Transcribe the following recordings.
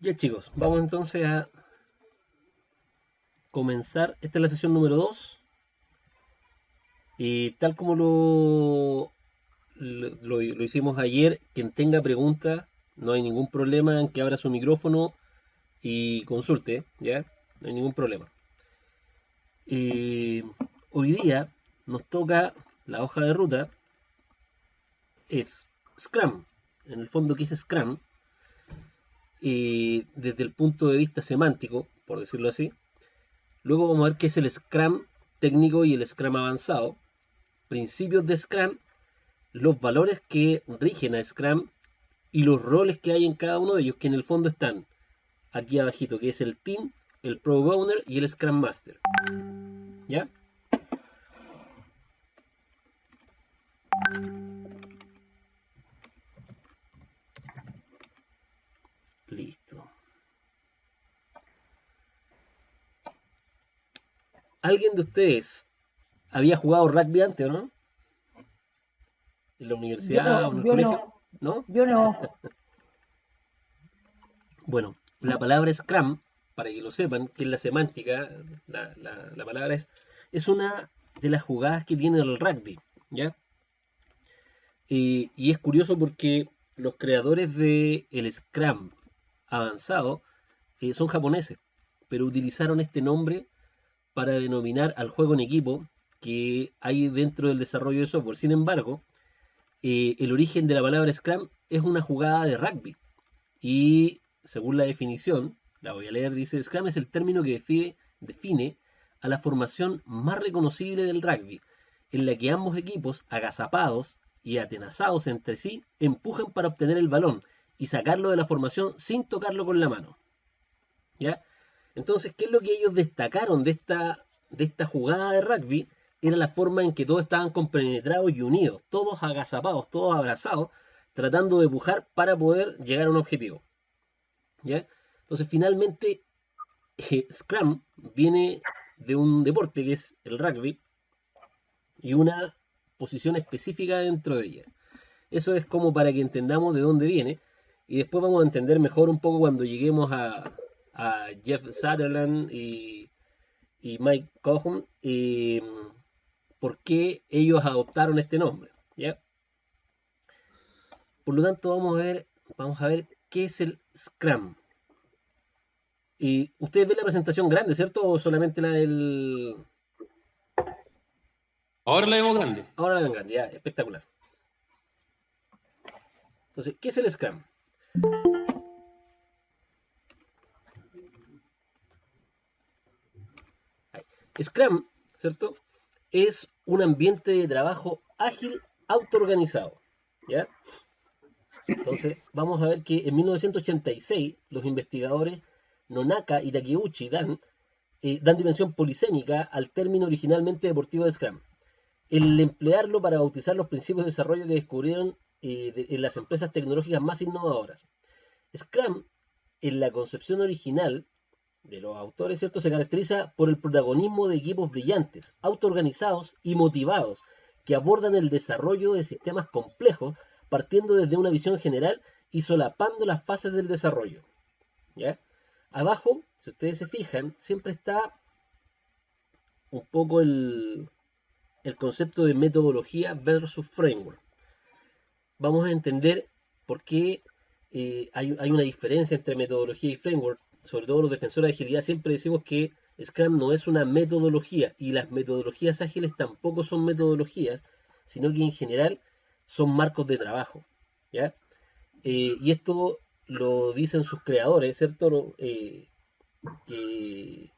Ya chicos, vamos entonces a comenzar. Esta es la sesión número 2 y tal como lo hicimos ayer, quien tenga preguntas, no hay ningún problema en que abra su micrófono y consulte, ¿ya? No hay ningún problema. Eh, Hoy día nos toca la hoja de ruta, es Scrum. En el fondo, ¿qué es Scrum? Desde el punto de vista semántico, por decirlo así. Luego vamos a ver qué es el Scrum técnico y el Scrum avanzado, principios de Scrum, los valores que rigen a Scrum y los roles que hay en cada uno de ellos, que en el fondo están aquí abajito, que es el Team, el Product Owner y el Scrum Master. ¿Ya? Listo. ¿Alguien de ustedes había jugado rugby antes o no? ¿En la Yo no, universidad o en el yo no, colegio? ¿No? yo no. Bueno, la palabra Scrum, para que lo sepan, que es la semántica, la palabra es una de las jugadas que tiene el rugby, ¿ya? Y es curioso porque los creadores del Scrum avanzado son japoneses, pero utilizaron este nombre para denominar al juego en equipo que hay dentro del desarrollo de software. Sin embargo, el origen de la palabra Scrum es una jugada de rugby. Y según la definición, la voy a leer, dice, Scrum es el término que define a la formación más reconocible del rugby, en la que ambos equipos, agazapados y atenazados entre sí, empujan para obtener el balón y sacarlo de la formación sin tocarlo con la mano. ¿Ya? Entonces, ¿qué es lo que ellos destacaron de esta jugada de rugby? Era la forma en que todos estaban compenetrados y unidos, todos agazapados, todos abrazados, tratando de empujar para poder llegar a un objetivo. ¿Ya? Entonces, finalmente, Scrum viene de un deporte que es el rugby y una posición específica dentro de ella. Eso es como para que entendamos de dónde viene y después vamos a entender mejor un poco cuando lleguemos a Jeff Sutherland y Mike Cohn y por qué ellos adoptaron este nombre. ¿Ya? Por lo tanto, vamos a ver qué es el Scrum. Y ustedes ven la presentación grande, ¿cierto? ¿O solamente la del...? Ahora la vemos grande. Ahora la ven grande, ya, espectacular. Entonces, ¿qué es el Scrum? Ahí. Scrum, ¿cierto? Es un ambiente de trabajo ágil, autoorganizado. ¿Ya? Entonces, vamos a ver que en 1986 los investigadores Nonaka y Takeuchi dan dimensión polisémica al término originalmente deportivo de Scrum. El emplearlo para bautizar los principios de desarrollo que descubrieron en las empresas tecnológicas más innovadoras. Scrum, en la concepción original de los autores, ¿cierto?, se caracteriza por el protagonismo de equipos brillantes, autoorganizados y motivados, que abordan el desarrollo de sistemas complejos, partiendo desde una visión general y solapando las fases del desarrollo. ¿Ya? Abajo, si ustedes se fijan, siempre está un poco el concepto de metodología versus framework. Vamos a entender por qué hay una diferencia entre metodología y framework. Sobre todo los defensores de agilidad siempre decimos que Scrum no es una metodología y las metodologías ágiles tampoco son metodologías, sino que en general son marcos de trabajo. ¿Ya? Y esto lo dicen sus creadores, ¿cierto? Que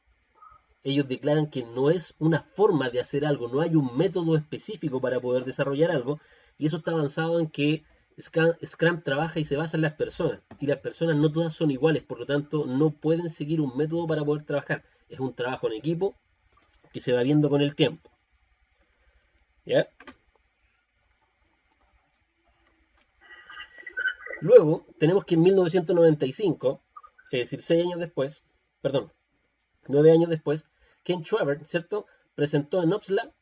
ellos declaran que no es una forma de hacer algo, no hay un método específico para poder desarrollar algo, y eso está avanzado en que Scrum trabaja y se basa en las personas, y las personas no todas son iguales, por lo tanto no pueden seguir un método para poder trabajar. Es un trabajo en equipo que se va viendo con el tiempo. ¿Ya? Luego tenemos que en 1995, es decir, 6 años después, perdón, 9 años después, Ken Schwaber, ¿cierto?, presentó en Opsla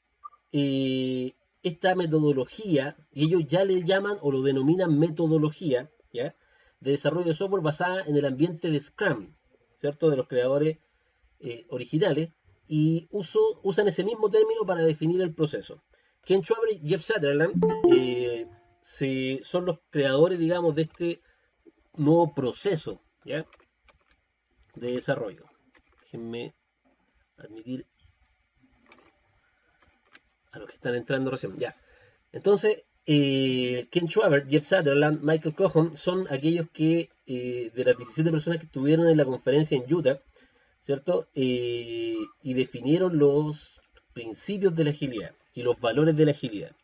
esta metodología, y ellos ya le llaman o lo denominan metodología, ¿ya?, de desarrollo de software basada en el ambiente de Scrum, ¿cierto? De los creadores originales, y usan ese mismo término para definir el proceso. Ken Schwaber y Jeff Sutherland son los creadores, digamos, de este nuevo proceso, ¿ya? De desarrollo. Déjenme admitir a los que están entrando recién. Ya. Entonces, Ken Schwaber, Jeff Sutherland, Michael Cohen son aquellos que, de las 17 personas que estuvieron en la conferencia en Utah, ¿cierto? Y definieron los principios de la agilidad y los valores de la agilidad.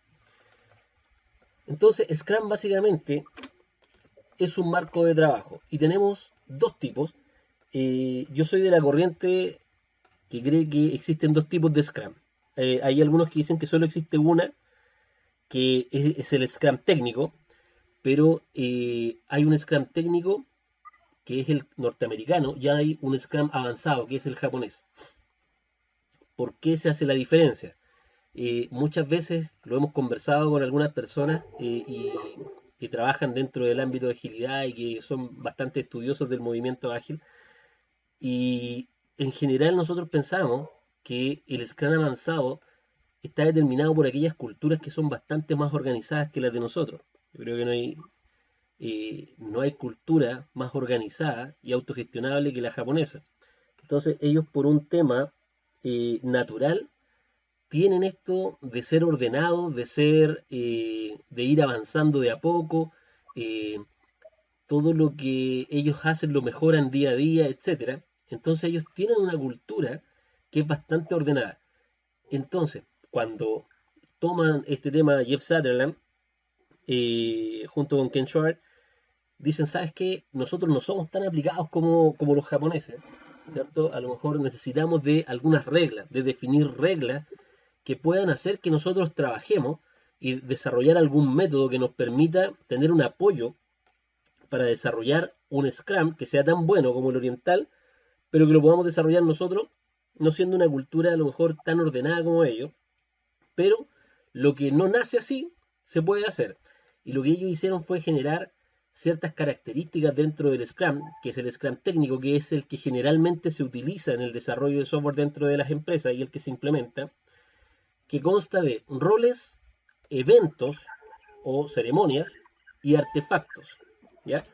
Entonces, Scrum básicamente es un marco de trabajo y tenemos dos tipos. Yo soy de la corriente que cree que existen dos tipos de Scrum. Hay algunos que dicen que solo existe una, que es el Scrum técnico, pero hay un Scrum técnico que es el norteamericano, y hay un Scrum avanzado, que es el japonés. ¿Por qué se hace la diferencia? Muchas veces lo hemos conversado con algunas personas que trabajan dentro del ámbito de agilidad y que son bastante estudiosos del movimiento ágil, y en general nosotros pensamos que el Scrum avanzado está determinado por aquellas culturas que son bastante más organizadas que las de nosotros. Yo creo que no hay cultura más organizada y autogestionable que la japonesa. Entonces ellos, por un tema natural, tienen esto de ser ordenados, de ir avanzando de a poco, todo lo que ellos hacen lo mejoran día a día, etcétera. Entonces ellos tienen una cultura que es bastante ordenada. Entonces, cuando toman este tema Jeff Sutherland, junto con Ken Schwaber, dicen, ¿sabes qué? Nosotros no somos tan aplicados como los japoneses, ¿cierto? A lo mejor necesitamos de algunas reglas, de definir reglas que puedan hacer que nosotros trabajemos y desarrollar algún método que nos permita tener un apoyo para desarrollar un Scrum que sea tan bueno como el oriental, pero que lo podamos desarrollar nosotros, no siendo una cultura a lo mejor tan ordenada como ellos, pero lo que no nace así se puede hacer. Y lo que ellos hicieron fue generar ciertas características dentro del Scrum, que es el Scrum técnico, que es el que generalmente se utiliza en el desarrollo de software dentro de las empresas y el que se implementa, que consta de roles, eventos o ceremonias y artefactos, ¿ya?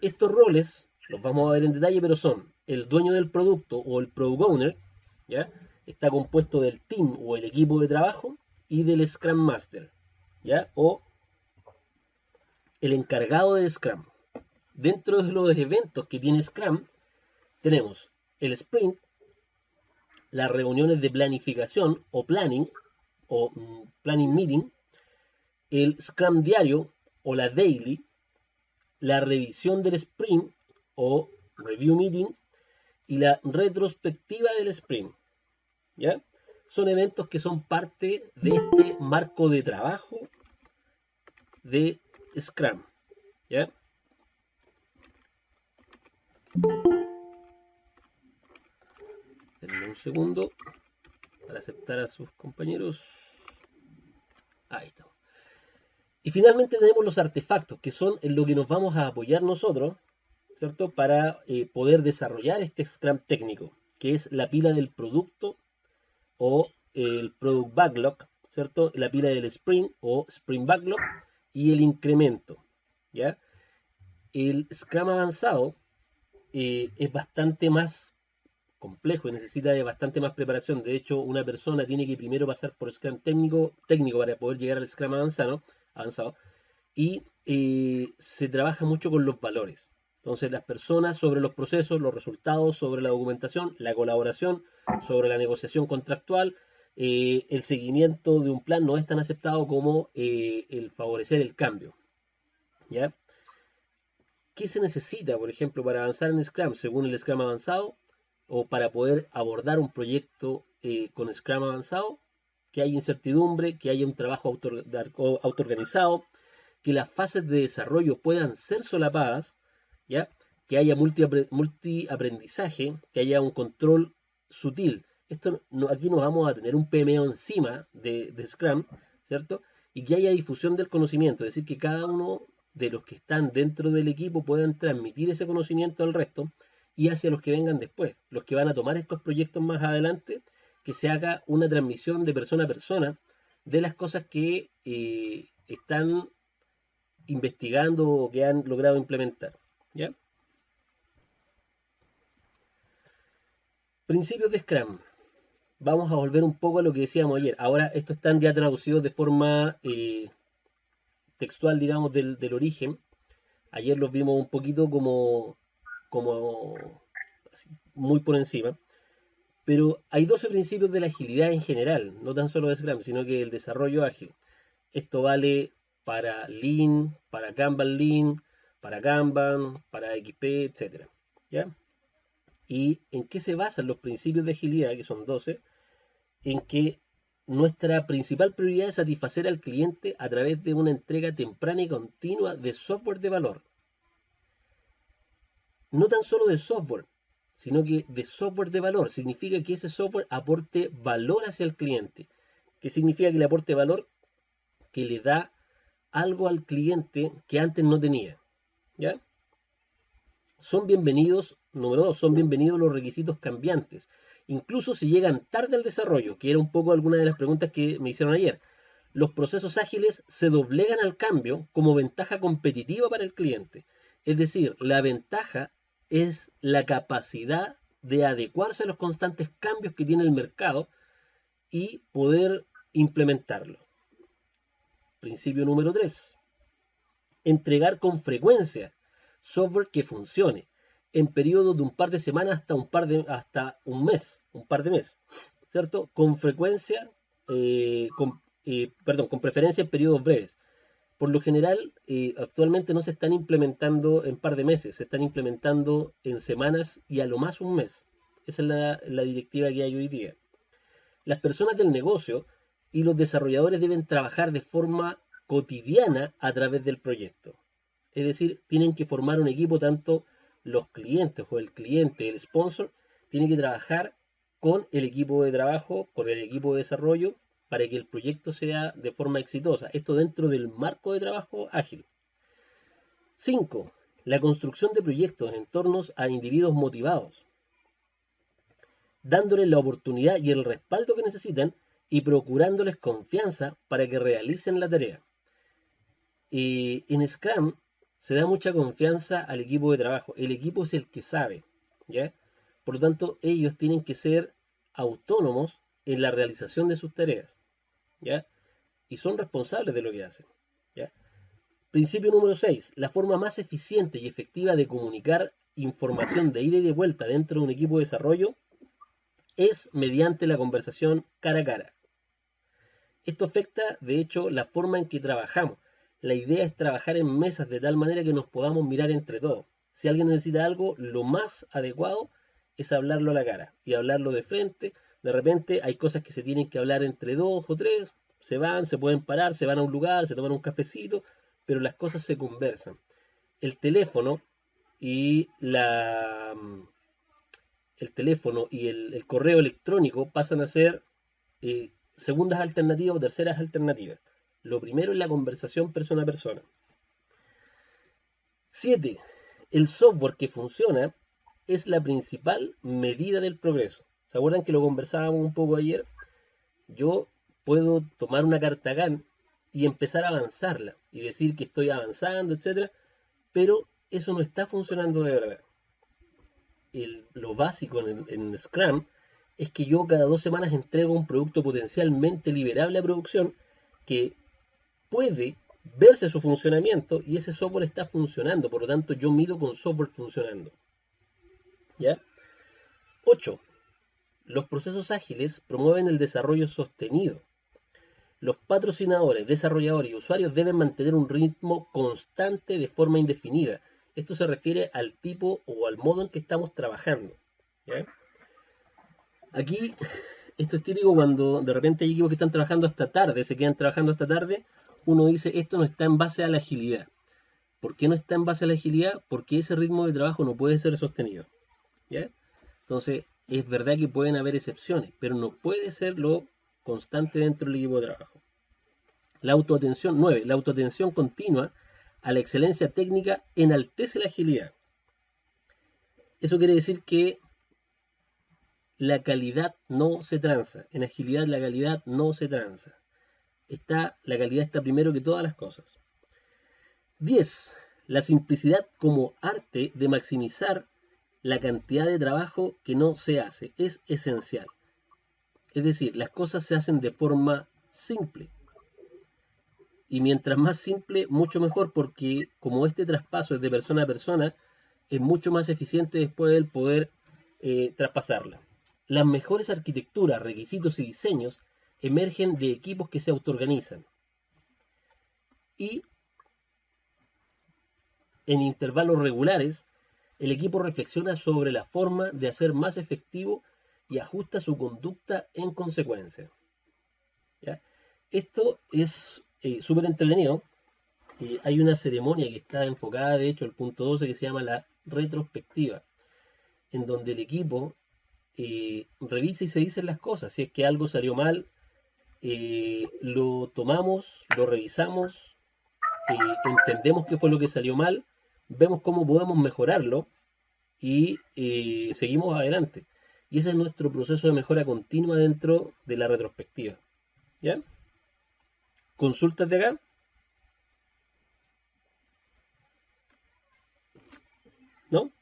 Estos roles los vamos a ver en detalle, pero son el dueño del producto o el product owner, ¿ya? Está compuesto del team o el equipo de trabajo y del Scrum Master, ¿ya? O el encargado de Scrum. Dentro de los eventos que tiene Scrum, tenemos el sprint, las reuniones de planificación o planning meeting, el Scrum diario o la daily, la revisión del sprint o review meeting y la retrospectiva del sprint, ¿ya? Son eventos que son parte de este marco de trabajo de Scrum, ¿ya? Denme un segundo para aceptar a sus compañeros. Ahí está. Y finalmente tenemos los artefactos, que son en lo que nos vamos a apoyar nosotros, ¿cierto? Para poder desarrollar este Scrum técnico, que es la pila del producto o el Product Backlog, ¿cierto? La pila del Sprint o Sprint Backlog y el incremento, ¿ya? El Scrum avanzado es bastante más complejo y necesita de bastante más preparación. De hecho, una persona tiene que primero pasar por Scrum técnico para poder llegar al Scrum avanzado y se trabaja mucho con los valores. Entonces, las personas sobre los procesos, los resultados, sobre la documentación, la colaboración, sobre la negociación contractual, el seguimiento de un plan no es tan aceptado como el favorecer el cambio, ¿ya? ¿Qué se necesita, por ejemplo, para avanzar en Scrum según el Scrum avanzado o para poder abordar un proyecto con Scrum avanzado? Que haya incertidumbre, que haya un trabajo autoorganizado, que las fases de desarrollo puedan ser solapadas, ¿ya? Que haya multiaprendizaje, que haya un control sutil. Aquí no vamos a tener un PMO encima de Scrum, ¿cierto? Y que haya difusión del conocimiento, es decir, que cada uno de los que están dentro del equipo puedan transmitir ese conocimiento al resto y hacia los que vengan después, los que van a tomar estos proyectos más adelante, que se haga una transmisión de persona a persona de las cosas que están investigando o que han logrado implementar. ¿Ya? Principios de Scrum. Vamos a volver un poco a lo que decíamos ayer. Ahora estos están ya traducidos de forma textual, digamos, del origen. Ayer los vimos un poquito como así, muy por encima. Pero hay 12 principios de la agilidad en general, no tan solo de Scrum, sino que el desarrollo ágil. Esto vale para Lean, para Kanban, para XP, etc. ¿Ya? ¿Y en qué se basan los principios de agilidad, que son 12? En que nuestra principal prioridad es satisfacer al cliente a través de una entrega temprana y continua de software de valor. No tan solo de software, sino que de software de valor. Significa que ese software aporte valor hacia el cliente. ¿Qué significa que le aporte valor? Que le da algo al cliente que antes no tenía. ¿Ya? Son bienvenidos, número 2, son bienvenidos los requisitos cambiantes. Incluso si llegan tarde al desarrollo, que era un poco alguna de las preguntas que me hicieron ayer. Los procesos ágiles se doblegan al cambio como ventaja competitiva para el cliente. Es decir, la ventaja es la capacidad de adecuarse a los constantes cambios que tiene el mercado y poder implementarlo. Principio número 3. Entregar con frecuencia software que funcione en periodos de un par de semanas hasta un mes, ¿cierto? Con frecuencia, con preferencia en periodos breves. Por lo general, actualmente no se están implementando en par de meses, se están implementando en semanas y a lo más un mes. Esa es la directiva que hay hoy día. Las personas del negocio y los desarrolladores deben trabajar de forma cotidiana a través del proyecto. Es decir, tienen que formar un equipo, tanto los clientes o el cliente, el sponsor, tiene que trabajar con el equipo de trabajo, con el equipo de desarrollo, para que el proyecto sea de forma exitosa. Esto dentro del marco de trabajo ágil. 5. La construcción de proyectos en torno a individuos motivados, dándoles la oportunidad y el respaldo que necesitan y procurándoles confianza para que realicen la tarea. En Scrum se da mucha confianza al equipo de trabajo. El equipo es el que sabe, ¿ya? Por lo tanto, ellos tienen que ser autónomos en la realización de sus tareas, ¿ya? Y son responsables de lo que hacen, ¿ya? Principio número 6. La forma más eficiente y efectiva de comunicar información de ida y de vuelta dentro de un equipo de desarrollo es mediante la conversación cara a cara. Esto afecta, de hecho, la forma en que trabajamos. La idea es trabajar en mesas de tal manera que nos podamos mirar entre todos. Si alguien necesita algo, lo más adecuado es hablarlo a la cara y hablarlo de frente. De repente hay cosas que se tienen que hablar entre 2 o 3, se van, se pueden parar, se van a un lugar, se toman un cafecito, pero las cosas se conversan. El teléfono y el correo electrónico pasan a ser segundas alternativas o terceras alternativas. Lo primero es la conversación persona a persona. 7. El software que funciona es la principal medida del progreso. ¿Se acuerdan que lo conversábamos un poco ayer? Yo puedo tomar una carta GAN y empezar a avanzarla y decir que estoy avanzando, etc. Pero eso no está funcionando de verdad. Lo básico en Scrum es que yo cada 2 semanas entrego un producto potencialmente liberable a producción que puede verse su funcionamiento y ese software está funcionando. Por lo tanto, yo mido con software funcionando. ¿Ya? 8. Los procesos ágiles promueven el desarrollo sostenido. Los patrocinadores, desarrolladores y usuarios deben mantener un ritmo constante de forma indefinida. Esto se refiere al tipo o al modo en que estamos trabajando, ¿ya? Aquí, esto es típico cuando de repente hay equipos que están trabajando hasta tarde, se quedan trabajando hasta tarde. Uno dice, esto no está en base a la agilidad. ¿Por qué no está en base a la agilidad? Porque ese ritmo de trabajo no puede ser sostenido, ¿ya? Entonces, es verdad que pueden haber excepciones, pero no puede ser lo constante dentro del equipo de trabajo. La autoatención, 9. La autoatención continua a la excelencia técnica enaltece la agilidad. Eso quiere decir que la calidad no se tranza. En agilidad la calidad no se tranza. La calidad está primero que todas las cosas. 10. La simplicidad como arte de maximizar la cantidad de trabajo que no se hace es esencial. Es decir, las cosas se hacen de forma simple. Y mientras más simple, mucho mejor, porque como este traspaso es de persona a persona, es mucho más eficiente después el poder traspasarla. Las mejores arquitecturas, requisitos y diseños emergen de equipos que se autoorganizan. Y en intervalos regulares, el equipo reflexiona sobre la forma de hacer más efectivo y ajusta su conducta en consecuencia. ¿Ya? Esto es súper entretenido. Hay una ceremonia que está enfocada, de hecho, al punto 12, que se llama la retrospectiva, en donde el equipo revisa y se dicen las cosas. Si es que algo salió mal, lo tomamos, lo revisamos, entendemos qué fue lo que salió mal, vemos cómo podemos mejorarlo y seguimos adelante. Y ese es nuestro proceso de mejora continua dentro de la retrospectiva. ¿Ya? ¿Consultas de acá? ¿No?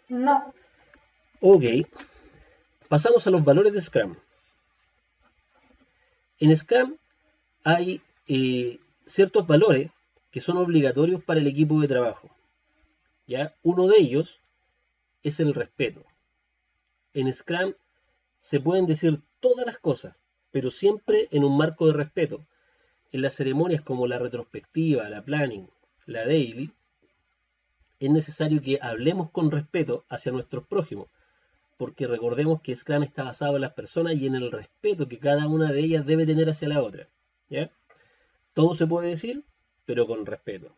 No. Ok. Pasamos a los valores de Scrum. En Scrum hay ciertos valores que son obligatorios para el equipo de trabajo. ¿Ya? Uno de ellos es el respeto. En Scrum se pueden decir todas las cosas, pero siempre en un marco de respeto. En las ceremonias como la retrospectiva, la planning, la daily, es necesario que hablemos con respeto hacia nuestros prójimos, porque recordemos que Scrum está basado en las personas y en el respeto que cada una de ellas debe tener hacia la otra. ¿Ya? Todo se puede decir, pero con respeto.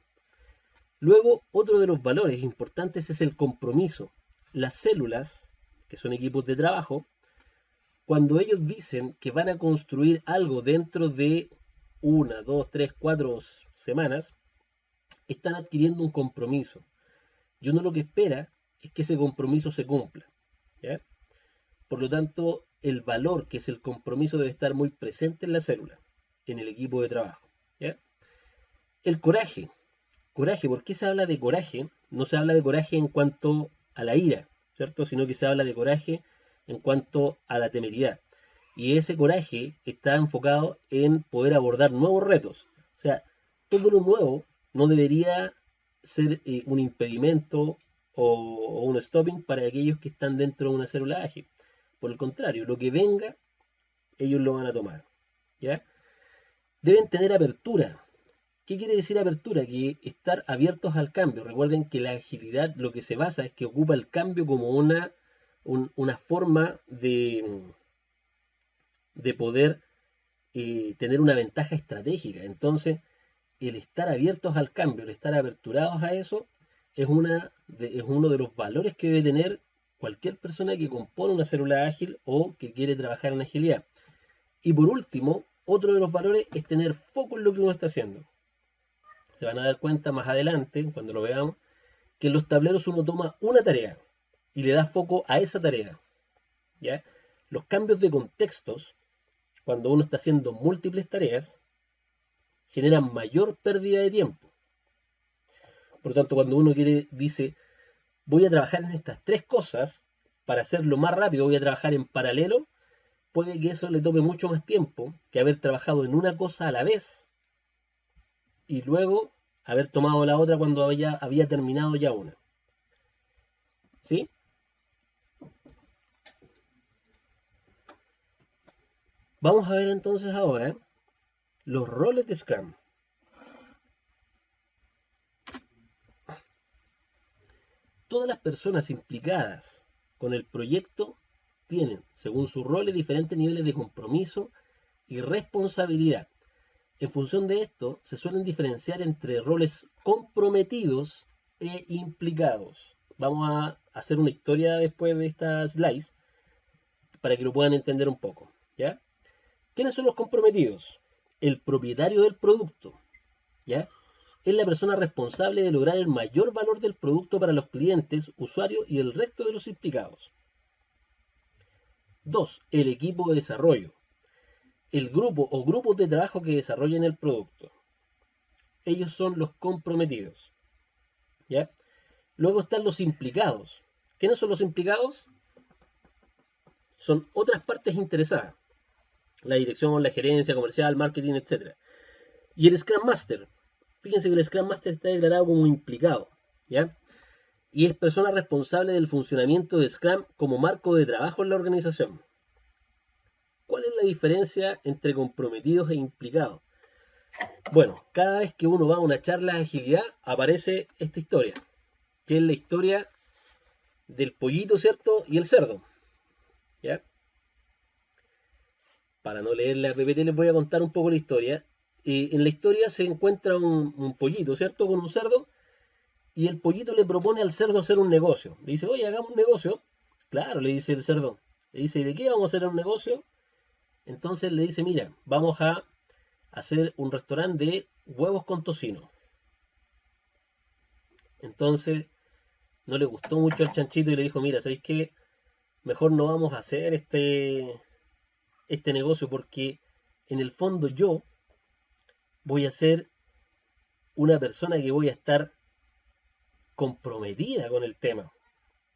Luego, otro de los valores importantes es el compromiso. Las células, que son equipos de trabajo, cuando ellos dicen que van a construir algo dentro de 1, 2, 3, 4 semanas, están adquiriendo un compromiso. Y uno lo que espera es que ese compromiso se cumpla. ¿Ya? Por lo tanto, el valor, que es el compromiso, debe estar muy presente en la célula, en el equipo de trabajo. ¿Ya? El coraje. Coraje, ¿por qué se habla de coraje? No se habla de coraje en cuanto a la ira, ¿cierto? Sino que se habla de coraje en cuanto a la temeridad. Y ese coraje está enfocado en poder abordar nuevos retos. O sea, todo lo nuevo no debería ser un impedimento o un stopping para aquellos que están dentro de una célula ágil. Por el contrario, lo que venga, ellos lo van a tomar. ¿Ya? Deben tener apertura. ¿Qué quiere decir apertura? Que estar abiertos al cambio. Recuerden que la agilidad lo que se basa es que ocupa el cambio como una forma de poder tener una ventaja estratégica. Entonces, el estar abiertos al cambio, el estar aperturados a eso, es uno de los valores que debe tener cualquier persona que compone una célula ágil o que quiere trabajar en agilidad. Y por último, otro de los valores es tener foco en lo que uno está haciendo. Se van a dar cuenta más adelante, cuando lo veamos, que en los tableros uno toma una tarea y le da foco a esa tarea. ¿Ya? Los cambios de contextos, cuando uno está haciendo múltiples tareas, generan mayor pérdida de tiempo. Por lo tanto, cuando uno dice, voy a trabajar en estas tres cosas, para hacerlo más rápido voy a trabajar en paralelo, puede que eso le tome mucho más tiempo que haber trabajado en una cosa a la vez y luego haber tomado la otra cuando había terminado ya una. ¿Sí? Vamos a ver entonces ahora los roles de Scrum. Todas las personas implicadas con el proyecto tienen, según sus roles, diferentes niveles de compromiso y responsabilidad. En función de esto, se suelen diferenciar entre roles comprometidos e implicados. Vamos a hacer una historia después de esta slice para que lo puedan entender un poco. ¿Ya? ¿Quiénes son los comprometidos? El propietario del producto. ¿Ya? es la persona responsable de lograr el mayor valor del producto para los clientes, usuarios y el resto de los implicados. 2. El equipo de desarrollo. El grupo o grupos de trabajo que desarrollan el producto. Ellos son los comprometidos. ¿Ya? Luego están los implicados. ¿Quiénes son los implicados? Son otras partes interesadas. La dirección, la gerencia, comercial, marketing, etc. Y el Scrum Master. Fíjense que el Scrum Master está declarado como implicado. ¿Ya? Y es persona responsable del funcionamiento de Scrum como marco de trabajo en la organización. ¿Cuál es la diferencia entre comprometidos e implicados? Bueno, cada vez que uno va a una charla de agilidad aparece esta historia, que es la historia del pollito, ¿cierto? Y el cerdo. ¿Ya? Para no leer la PPT les voy a contar un poco la historia. En la historia se encuentra un pollito, ¿cierto? Con un cerdo. Y el pollito le propone al cerdo hacer un negocio. Le dice, oye, hagamos un negocio. Claro, le dice el cerdo. Le dice, ¿y de qué vamos a hacer un negocio? Entonces le dice, mira, vamos a hacer un restaurante de huevos con tocino. Entonces no le gustó mucho al chanchito y le dijo, mira, ¿sabéis qué? Mejor no vamos a hacer este negocio porque en el fondo yo voy a ser una persona que voy a estar comprometida con el tema,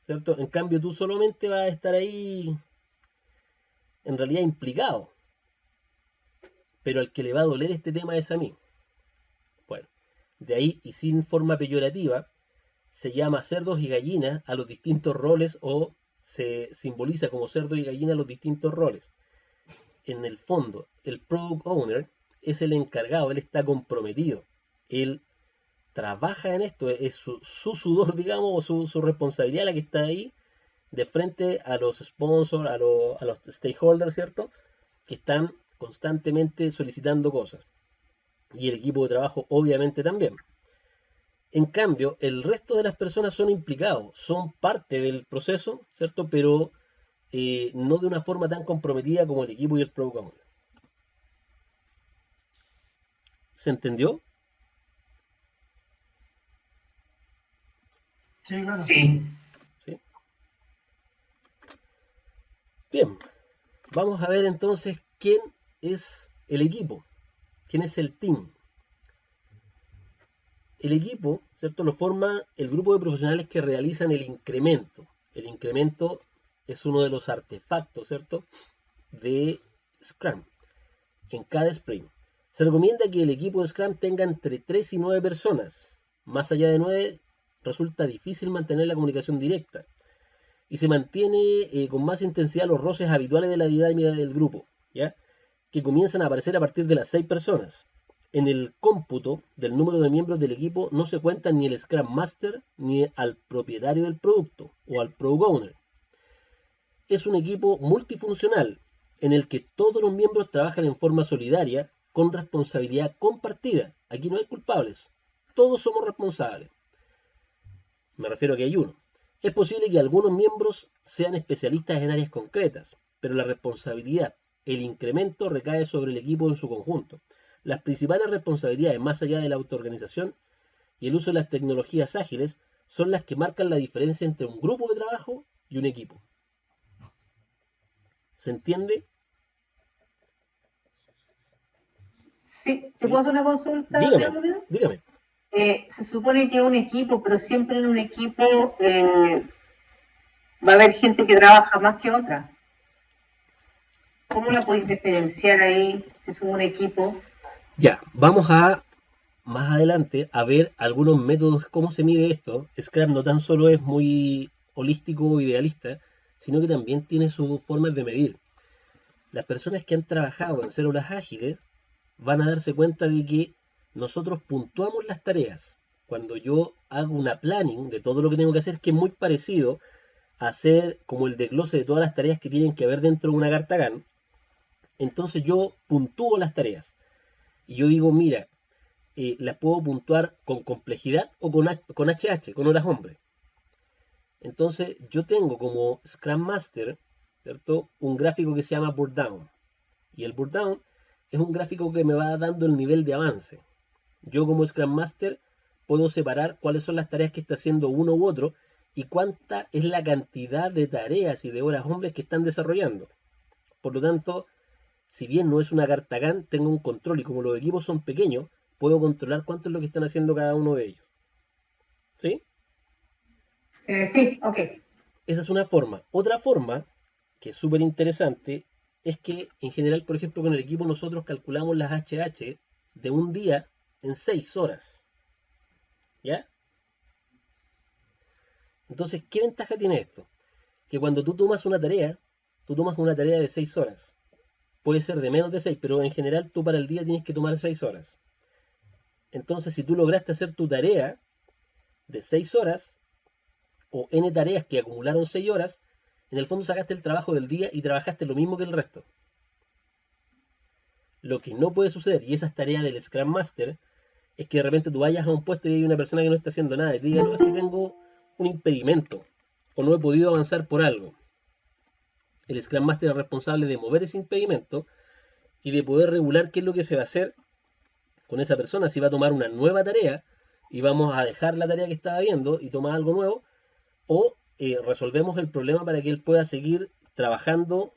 ¿cierto? En cambio tú solamente vas a estar ahí en realidad implicado, pero al que le va a doler este tema es a mí. Bueno, de ahí y sin forma peyorativa se llama cerdos y gallinas a los distintos roles o se simboliza como cerdo y gallina a los distintos roles. En el fondo, el Product Owner es el encargado, él está comprometido, él trabaja en esto, es su sudor, digamos, o su responsabilidad la que está ahí de frente a los sponsors, a los stakeholders, ¿cierto? Que están constantemente solicitando cosas. Y el equipo de trabajo obviamente también. En cambio, el resto de las personas son implicados, son parte del proceso, ¿cierto? Pero no de una forma tan comprometida como el equipo y el Product Owner. ¿Se entendió? Sí, claro. Sí. ¿Sí? Bien, vamos a ver entonces quién es el equipo, quién es el team. El equipo, ¿cierto? Lo forma el grupo de profesionales que realizan el incremento. El incremento es uno de los artefactos, ¿cierto? De Scrum en cada sprint. Se recomienda que el equipo de Scrum tenga entre 3 y 9 personas. Más allá de 9 resulta difícil mantener la comunicación directa. Y se mantiene con más intensidad los roces habituales de la dinámica del grupo, ¿ya? Que comienzan a aparecer a partir de las 6 personas. En el cómputo del número de miembros del equipo no se cuenta ni el Scrum Master ni al propietario del producto o al Product Owner. Es un equipo multifuncional en el que todos los miembros trabajan en forma solidaria con responsabilidad compartida. Aquí no hay culpables, todos somos responsables. Me refiero a que hay uno. Es posible que algunos miembros sean especialistas en áreas concretas, pero la responsabilidad, el incremento recae sobre el equipo en su conjunto. Las principales responsabilidades, más allá de la autoorganización y el uso de las tecnologías ágiles, son las que marcan la diferencia entre un grupo de trabajo y un equipo. ¿Se entiende? Sí, ¿te puedo hacer una consulta? Dígame, Claudio? dígame. Se supone que es un equipo, pero siempre en un equipo va a haber gente que trabaja más que otra. ¿Cómo la podéis diferenciar ahí si es un equipo? Ya, vamos a más adelante a ver algunos métodos, cómo se mide esto. Scrum no tan solo es muy holístico o idealista, sino que también tiene sus formas de medir. Las personas que han trabajado en células ágiles van a darse cuenta de que nosotros puntuamos las tareas. Cuando yo hago una planning de todo lo que tengo que hacer, que es muy parecido a hacer como el desglose de todas las tareas que tienen que haber dentro de una carta Gantt, entonces yo puntúo las tareas. Y yo digo, mira, las puedo puntuar con complejidad o con HH, con horas hombre. Entonces yo tengo como Scrum Master, ¿cierto?, un gráfico que se llama Burn Down. Y el Burn Down es un gráfico que me va dando el nivel de avance. Yo como Scrum Master puedo separar cuáles son las tareas que está haciendo uno u otro y cuánta es la cantidad de tareas y de horas hombres que están desarrollando. Por lo tanto, si bien no es una carta Gantt, tengo un control y como los equipos son pequeños, puedo controlar cuánto es lo que están haciendo cada uno de ellos. ¿Sí? Sí, ok. Esa es una forma. Otra forma, que es súper interesante, es que en general, por ejemplo, con el equipo nosotros calculamos las HH de un día en 6 horas. ¿Ya? Entonces, ¿qué ventaja tiene esto? Que cuando tú tomas una tarea de 6 horas. Puede ser de menos de 6, pero en general tú para el día tienes que tomar 6 horas. Entonces, si tú lograste hacer tu tarea de 6 horas, o N tareas que acumularon 6 horas, en el fondo sacaste el trabajo del día y trabajaste lo mismo que el resto. Lo que no puede suceder, y esa es tarea del Scrum Master, es que de repente tú vayas a un puesto y hay una persona que no está haciendo nada y te diga, no, es que tengo un impedimento, o no he podido avanzar por algo. El Scrum Master es responsable de mover ese impedimento y de poder regular qué es lo que se va a hacer con esa persona, si va a tomar una nueva tarea y vamos a dejar la tarea que estaba viendo y tomar algo nuevo, o resolvemos el problema para que él pueda seguir trabajando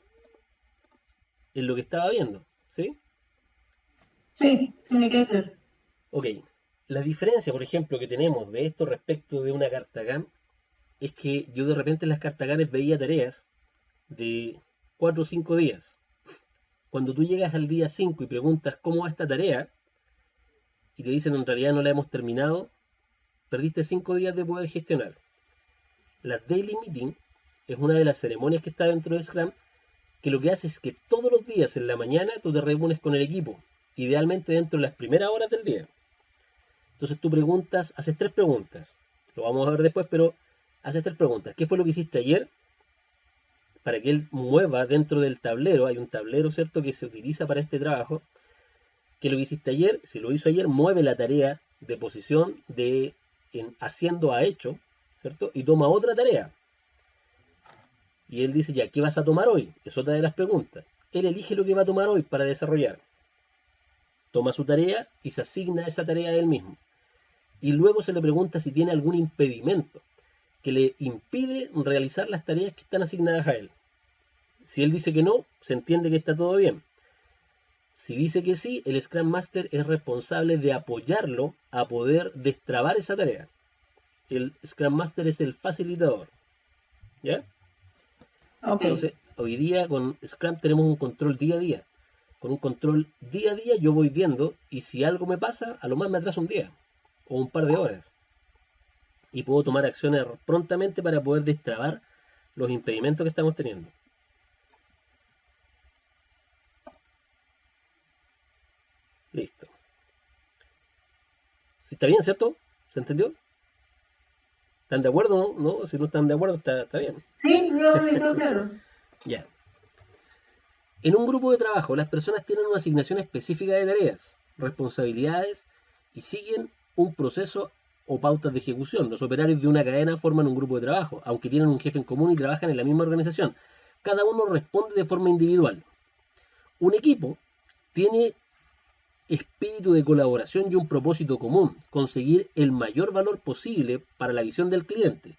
en lo que estaba viendo. ¿Sí? Sí, sí me queda claro. Ok. La diferencia, por ejemplo, que tenemos de esto respecto de una carta Gantt es que yo de repente en las cartas Gantt veía tareas de 4 o 5 días. Cuando tú llegas al día 5 y preguntas cómo va esta tarea y te dicen en realidad no la hemos terminado, perdiste 5 días de poder gestionar. La Daily Meeting es una de las ceremonias que está dentro de Scrum que lo que hace es que todos los días en la mañana tú te reúnes con el equipo, idealmente dentro de las primeras horas del día. Entonces tú preguntas, haces 3 preguntas, lo vamos a ver después, pero haces 3 preguntas. ¿Qué fue lo que hiciste ayer? Para que él mueva dentro del tablero, hay un tablero, ¿cierto?, que se utiliza para este trabajo, que lo que hiciste ayer, si lo hizo ayer, mueve la tarea de posición de haciendo a hecho, ¿cierto? Y toma otra tarea. Y él dice, ya, ¿qué vas a tomar hoy? Es otra de las preguntas. Él elige lo que va a tomar hoy para desarrollar. Toma su tarea y se asigna esa tarea a él mismo. Y luego se le pregunta si tiene algún impedimento que le impide realizar las tareas que están asignadas a él. Si él dice que no, se entiende que está todo bien. Si dice que sí, el Scrum Master es responsable de apoyarlo a poder destrabar esa tarea. El Scrum Master es el facilitador. ¿Ya? Okay. Entonces, hoy día con Scrum tenemos un control día a día. Con un control día a día yo voy viendo y si algo me pasa, a lo más me atraso un día o un par de horas. Y puedo tomar acciones prontamente para poder destrabar los impedimentos que estamos teniendo. Listo. ¿Sí está bien, cierto? ¿Se entendió? ¿Están de acuerdo? ¿No? Si no están de acuerdo, está bien. Sí, yo claro. Ya. En un grupo de trabajo, las personas tienen una asignación específica de tareas, responsabilidades y siguen un proceso o pautas de ejecución. Los operarios de una cadena forman un grupo de trabajo, aunque tienen un jefe en común y trabajan en la misma organización. Cada uno responde de forma individual. Un equipo tiene espíritu de colaboración y un propósito común, conseguir el mayor valor posible para la visión del cliente.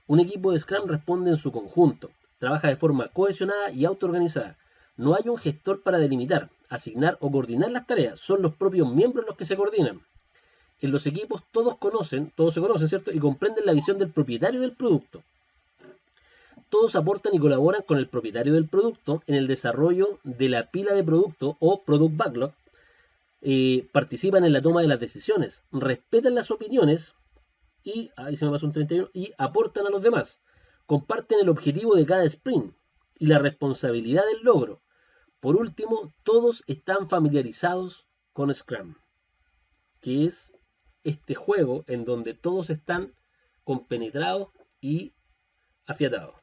Un equipo de Scrum responde en su conjunto, trabaja de forma cohesionada y autoorganizada. No hay un gestor para delimitar, asignar o coordinar las tareas, son los propios miembros los que se coordinan. En los equipos todos se conocen, ¿cierto? Y comprenden la visión del propietario del producto. Todos aportan y colaboran con el propietario del producto en el desarrollo de la pila de producto o product backlog. Participan en la toma de las decisiones, respetan las opiniones y, ahí se me pasó un 31, y aportan a los demás. Comparten el objetivo de cada sprint y la responsabilidad del logro. Por último, todos están familiarizados con Scrum, que es este juego en donde todos están compenetrados y afiatados.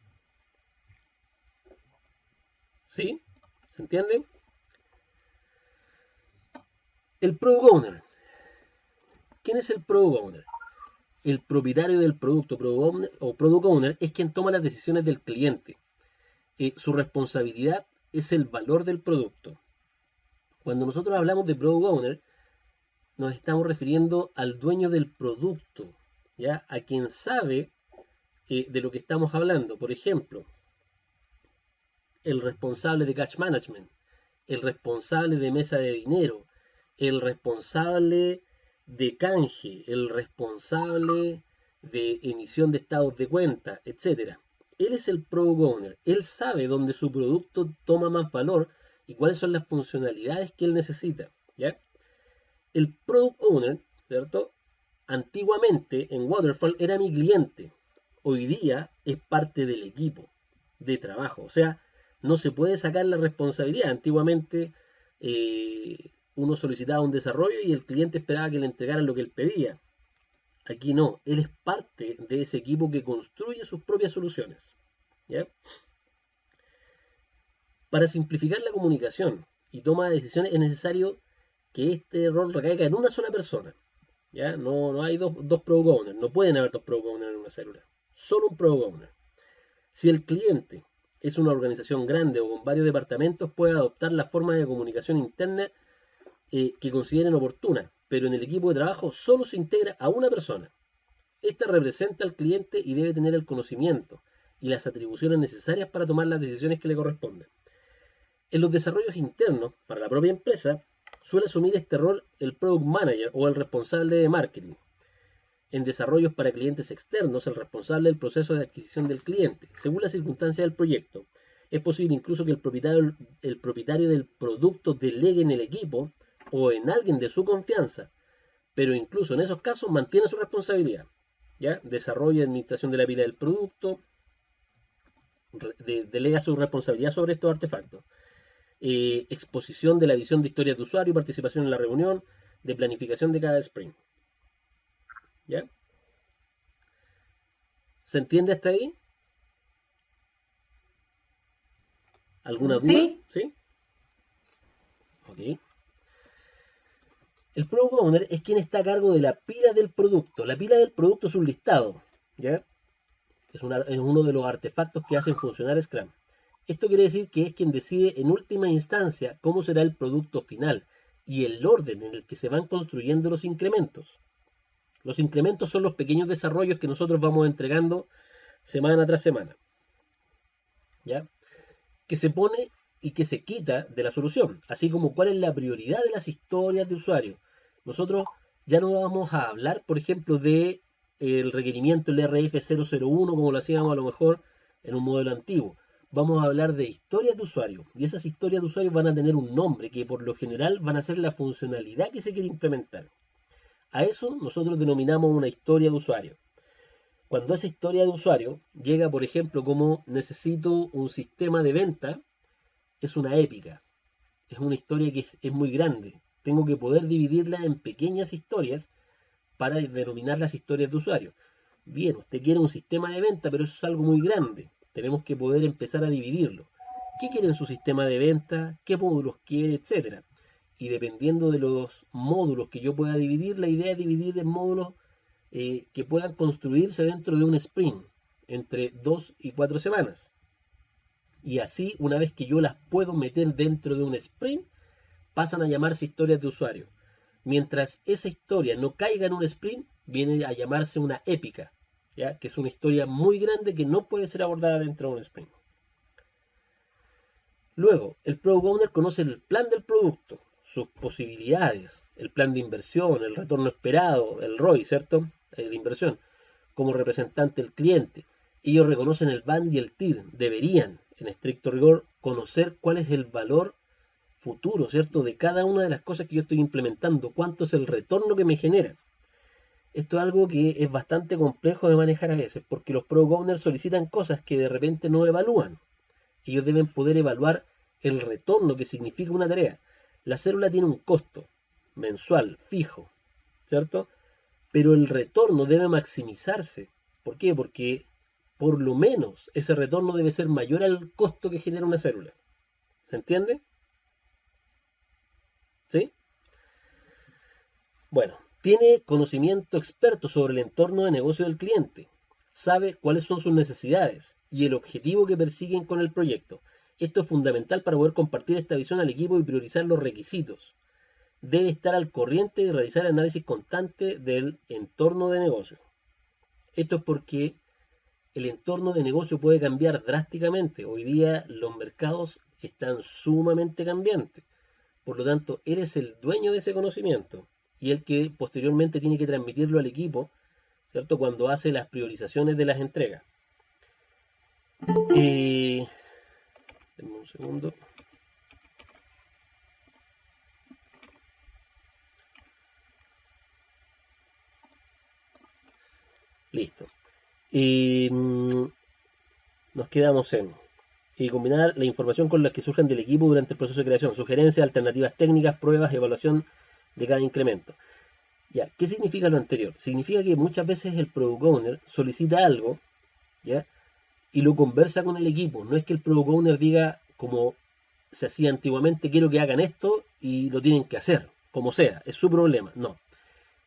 ¿Sí? ¿Se entiende? El Product Owner. ¿Quién es el Product Owner? El propietario del producto Product Owner es quien toma las decisiones del cliente. Su responsabilidad es el valor del producto. Cuando nosotros hablamos de Product Owner, nos estamos refiriendo al dueño del producto, ¿ya? A quien sabe de lo que estamos hablando. Por ejemplo, el responsable de cash management, el responsable de mesa de dinero, el responsable de canje, el responsable de emisión de estados de cuenta, etcétera. Él es el product owner. Él sabe dónde su producto toma más valor y cuáles son las funcionalidades que él necesita, ¿ya? El product owner, ¿cierto? Antiguamente en Waterfall era mi cliente. Hoy día es parte del equipo de trabajo. O sea, no se puede sacar la responsabilidad. Antiguamente uno solicitaba un desarrollo y el cliente esperaba que le entregaran lo que él pedía. Aquí no, él es parte de ese equipo que construye sus propias soluciones, ¿ya? Para simplificar la comunicación y toma de decisiones es necesario que este rol recaiga en una sola persona, ¿ya? No hay dos product owners, no pueden haber dos product owners en una célula, solo un product owner. Si el cliente es una organización grande o con varios departamentos, puede adoptar la forma de comunicación interna que consideren oportuna, pero en el equipo de trabajo solo se integra a una persona. Esta representa al cliente y debe tener el conocimiento y las atribuciones necesarias para tomar las decisiones que le corresponden. En los desarrollos internos, para la propia empresa, suele asumir este rol el Product Manager o el responsable de marketing. En desarrollos para clientes externos, el responsable del proceso de adquisición del cliente. Según las circunstancias del proyecto, es posible incluso que el propietario del producto delegue en el equipo o en alguien de su confianza, pero incluso en esos casos mantiene su responsabilidad, ¿ya? Desarrollo y administración de la pila del producto, delega su responsabilidad sobre estos artefactos. Exposición de la visión de historias de usuario, participación en la reunión, de planificación de cada sprint. ¿Ya? ¿Se entiende hasta ahí? ¿Alguna duda? Sí. ¿Sí? Ok. El Product Owner es quien está a cargo de la pila del producto. La pila del producto es un listado, ¿ya? Es uno de los artefactos que hacen funcionar Scrum. Esto quiere decir que es quien decide en última instancia cómo será el producto final y el orden en el que se van construyendo los incrementos. Los incrementos son los pequeños desarrollos que nosotros vamos entregando semana tras semana, ¿ya? Que se pone y que se quita de la solución, así como cuál es la prioridad de las historias de usuario. Nosotros ya no vamos a hablar, por ejemplo, de el requerimiento LRF 001 como lo hacíamos a lo mejor en un modelo antiguo. Vamos a hablar de historias de usuario, y esas historias de usuario van a tener un nombre que por lo general van a ser la funcionalidad que se quiere implementar. A eso nosotros denominamos una historia de usuario. Cuando esa historia de usuario llega, por ejemplo, como necesito un sistema de venta, es una épica. Es una historia que es muy grande. Tengo que poder dividirla en pequeñas historias para denominar las historias de usuario. Bien, usted quiere un sistema de venta, pero eso es algo muy grande. Tenemos que poder empezar a dividirlo. ¿Qué quiere en su sistema de venta? ¿Qué módulos quiere? Etcétera. Y dependiendo de los módulos que yo pueda dividir, la idea es dividir en módulos que puedan construirse dentro de un sprint, entre 2 y 4 semanas. Y así, una vez que yo las puedo meter dentro de un sprint, pasan a llamarse historias de usuario. Mientras esa historia no caiga en un sprint, viene a llamarse una épica, ¿ya? Que es una historia muy grande que no puede ser abordada dentro de un sprint. Luego, el Product Owner conoce el plan del producto, sus posibilidades, el plan de inversión, el retorno esperado, el ROI, ¿cierto? De inversión, como representante del cliente. Ellos reconocen el BAN y el TIR, deberían, en estricto rigor, conocer cuál es el valor futuro, ¿cierto? De cada una de las cosas que yo estoy implementando, cuánto es el retorno que me genera. Esto es algo que es bastante complejo de manejar a veces, porque los Product Owners solicitan cosas que de repente no evalúan. Ellos deben poder evaluar el retorno que significa una tarea. La célula tiene un costo mensual, fijo, ¿cierto? Pero el retorno debe maximizarse. ¿Por qué? Porque por lo menos ese retorno debe ser mayor al costo que genera una célula. ¿Se entiende? ¿Sí? Bueno, tiene conocimiento experto sobre el entorno de negocio del cliente. Sabe cuáles son sus necesidades y el objetivo que persiguen con el proyecto. Esto es fundamental para poder compartir esta visión al equipo y priorizar los requisitos. debe estar al corriente y realizar análisis constante del entorno de negocio. Esto es porque el entorno de negocio puede cambiar drásticamente. Hoy día los mercados están sumamente cambiantes. Por lo tanto, él es el dueño de ese conocimiento y el que posteriormente tiene que transmitirlo al equipo, ¿cierto? Cuando hace las priorizaciones de las entregas. Denme un segundo. Listo. Nos quedamos en combinar la información con las que surjan del equipo durante el proceso de creación, sugerencias, alternativas técnicas, pruebas, evaluación de cada incremento. Ya, ¿qué significa lo anterior? Significa que muchas veces el Product Owner solicita algo, ¿ya? Y lo conversa con el equipo. No es que el Product Owner diga, como se hacía antiguamente, quiero que hagan esto y lo tienen que hacer, como sea, es su problema. No.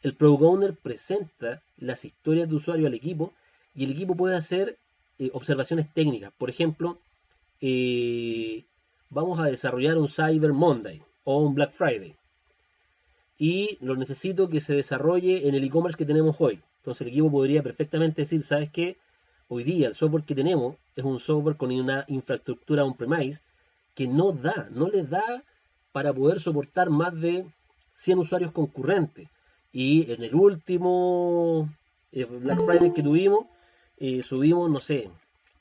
El Product Owner presenta las historias de usuario al equipo y el equipo puede hacer observaciones técnicas. Por ejemplo, vamos a desarrollar un Cyber Monday o un Black Friday y lo necesito que se desarrolle en el e-commerce que tenemos hoy. Entonces el equipo podría perfectamente decir, ¿sabes qué? Hoy día el software que tenemos es un software con una infraestructura on-premise que no les da para poder soportar más de 100 usuarios concurrentes. Y en el último Black Friday que tuvimos, subimos, no sé,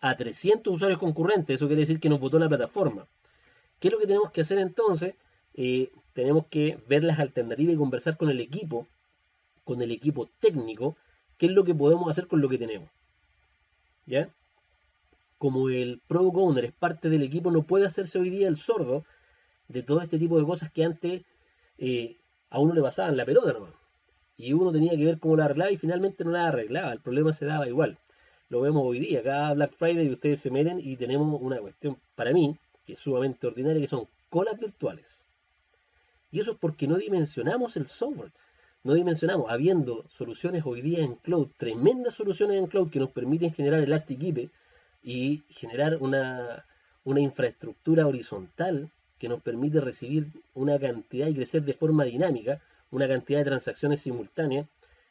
a 300 usuarios concurrentes. Eso quiere decir que nos botó la plataforma. ¿Qué es lo que tenemos que hacer entonces? Tenemos que ver las alternativas y conversar con el equipo técnico, qué es lo que podemos hacer con lo que tenemos. ¿Ya? Como el Product Owner es parte del equipo, no puede hacerse hoy día el sordo de todo este tipo de cosas que antes a uno le pasaban la pelota nomás. Y uno tenía que ver cómo la arreglaba y finalmente no la arreglaba. El problema se daba igual. Lo vemos hoy día. Cada Black Friday ustedes se meten y tenemos una cuestión, para mí, que es sumamente ordinaria, que son colas virtuales. Y eso es porque no dimensionamos el software. No dimensionamos, habiendo soluciones hoy día en cloud, tremendas soluciones en cloud que nos permiten generar Elastic IP y generar una infraestructura horizontal que nos permite recibir una cantidad y crecer de forma dinámica, una cantidad de transacciones simultáneas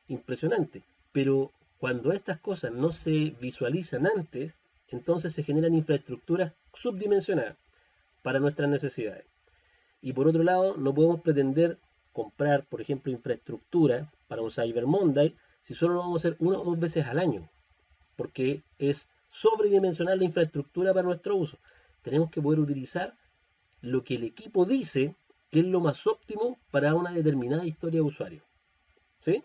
impresionante. Pero cuando estas cosas no se visualizan antes, entonces se generan infraestructuras subdimensionadas para nuestras necesidades. Y por otro lado, no podemos pretender comprar, por ejemplo, infraestructura para un Cyber Monday si solo lo vamos a hacer 1 o 2 veces al año, porque es sobredimensionar la infraestructura para nuestro uso. Tenemos que poder utilizar lo que el equipo dice que es lo más óptimo para una determinada historia de usuario. ¿Sí?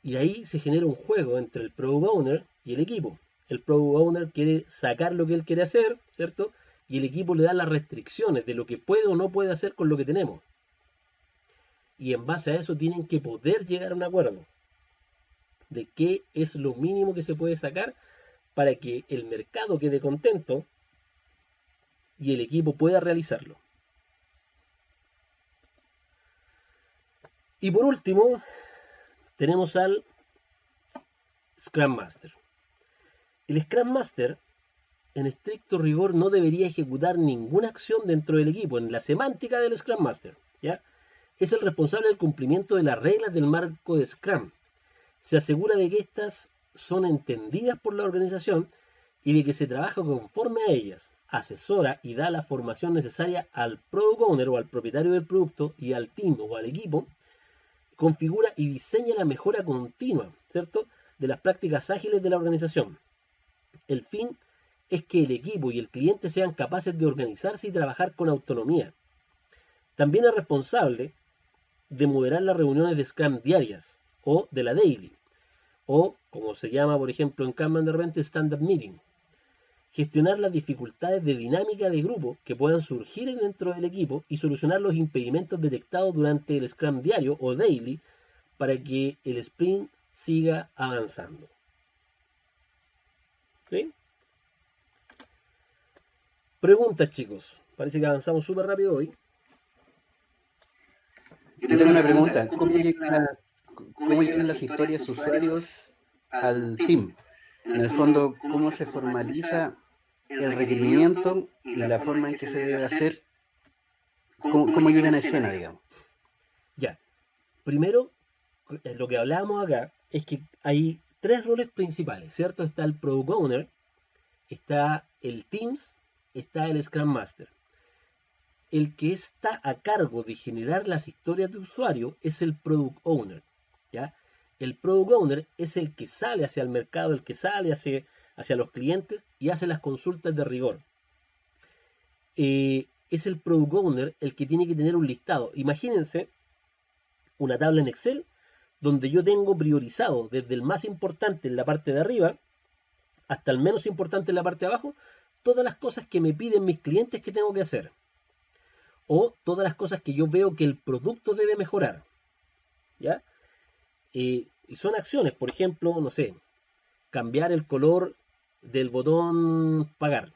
Y ahí se genera un juego entre el Product Owner y el equipo. El Product Owner quiere sacar lo que él quiere hacer, ¿cierto? Y el equipo le da las restricciones de lo que puede o no puede hacer con lo que tenemos. Y en base a eso tienen que poder llegar a un acuerdo de qué es lo mínimo que se puede sacar para que el mercado quede contento y el equipo pueda realizarlo. Y por último, tenemos al Scrum Master. El Scrum Master, en estricto rigor, no debería ejecutar ninguna acción dentro del equipo, en la semántica del Scrum Master, ¿ya? Es el responsable del cumplimiento de las reglas del marco de Scrum. Se asegura de que estas son entendidas por la organización y de que se trabaja conforme a ellas. Asesora y da la formación necesaria al Product Owner o al propietario del producto y al team o al equipo. Configura y diseña la mejora continua, ¿cierto?, de las prácticas ágiles de la organización. El fin es que el equipo y el cliente sean capaces de organizarse y trabajar con autonomía. También es responsable de moderar las reuniones de Scrum diarias o de la daily, o como se llama por ejemplo en Kanban de repente stand-up meeting. Gestionar las dificultades de dinámica de grupo que puedan surgir dentro del equipo y solucionar los impedimentos detectados durante el Scrum diario o daily para que el sprint siga avanzando. ¿Sí? Preguntas, chicos. Parece que avanzamos súper rápido hoy. Yo tengo una pregunta. ¿Cómo llegan las historias usuarios al team? En el fondo, ¿cómo se formaliza el requerimiento y la forma en que se debe hacer cómo llegan a escena, digamos. Ya, primero, lo que hablábamos acá es que hay tres roles principales, ¿cierto? Está el Product Owner, está el Teams, está el Scrum Master. El que está a cargo de generar las historias de usuario es el Product Owner, ¿ya? El Product Owner es el que sale hacia el mercado, el que sale hacia los clientes y hace las consultas de rigor. Es el Product Owner el que tiene que tener un listado. Imagínense una tabla en Excel donde yo tengo priorizado desde el más importante en la parte de arriba hasta el menos importante en la parte de abajo, todas las cosas que me piden mis clientes que tengo que hacer. O todas las cosas que yo veo que el producto debe mejorar. ¿Ya? Y son acciones, por ejemplo, no sé, cambiar el color del botón pagar.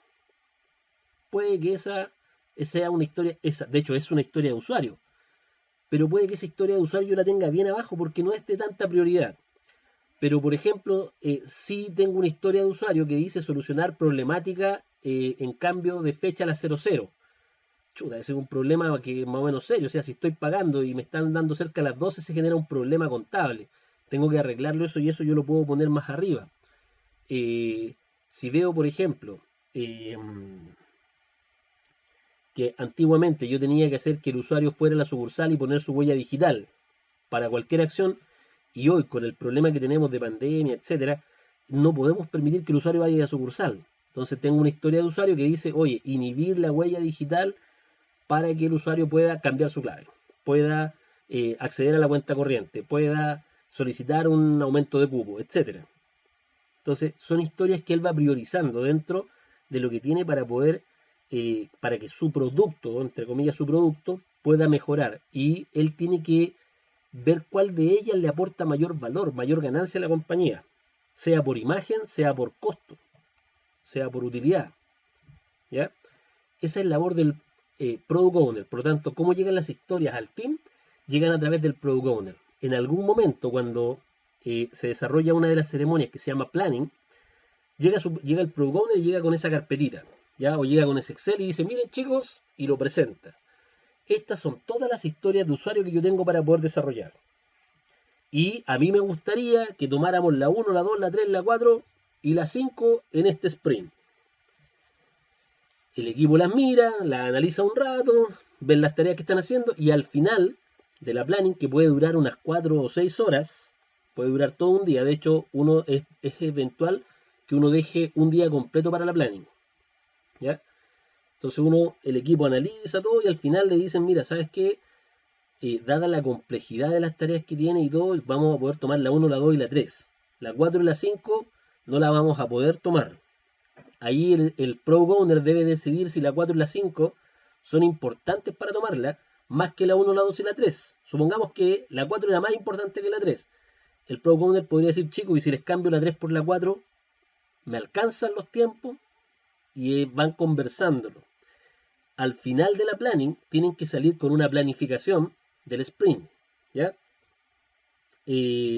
Puede que esa sea una historia, de hecho es una historia de usuario, pero puede que esa historia de usuario yo la tenga bien abajo porque no es de tanta prioridad. Pero, por ejemplo, sí tengo una historia de usuario que dice solucionar problemática en cambio de fecha a las 00. Chuta, ese es un problema que es más o menos serio. O sea, si estoy pagando y me están dando cerca a las 12, se genera un problema contable. Tengo que arreglarlo eso y eso yo lo puedo poner más arriba. Si veo, por ejemplo, que antiguamente yo tenía que hacer que el usuario fuera a la sucursal y poner su huella digital para cualquier acción, y hoy con el problema que tenemos de pandemia, etcétera, no podemos permitir que el usuario vaya a la sucursal. Entonces tengo una historia de usuario que dice, oye, inhibir la huella digital para que el usuario pueda cambiar su clave, pueda acceder a la cuenta corriente, pueda solicitar un aumento de cupo, etcétera. Entonces son historias que él va priorizando dentro de lo que tiene para poder, para que su producto, entre comillas su producto, pueda mejorar. Y él tiene que ver cuál de ellas le aporta mayor valor, mayor ganancia a la compañía, sea por imagen, sea por costo, sea por utilidad. ¿Ya? Esa es la labor del Product Owner. Por lo tanto, ¿cómo llegan las historias al team? Llegan a través del Product Owner. En algún momento, cuando se desarrolla una de las ceremonias que se llama Planning, llega el Product Owner y llega con esa carpetita, ¿ya? O llega con ese Excel y dice, miren chicos, y lo presenta. Estas son todas las historias de usuario que yo tengo para poder desarrollar. Y a mí me gustaría que tomáramos la 1, la 2, la 3, la 4 y la 5 en este sprint. El equipo las mira, las analiza un rato, ven las tareas que están haciendo y al final de la planning, que puede durar unas 4 o 6 horas, puede durar todo un día. De hecho, es eventual que uno deje un día completo para la planning. ¿Ya? Entonces el equipo analiza todo y al final le dicen, mira, ¿sabes qué? Dada la complejidad de las tareas que tiene y todo, vamos a poder tomar la 1, la 2 y la 3. La 4 y la 5 no la vamos a poder tomar. Ahí el Product Owner debe decidir si la 4 y la 5 son importantes para tomarla, más que la 1, la 2 y la 3. Supongamos que la 4 era más importante que la 3. El Product Owner podría decir, chicos, y si les cambio la 3 por la 4, ¿me alcanzan los tiempos? Y van conversándolo. Al final de la planning, tienen que salir con una planificación del sprint, ¿ya?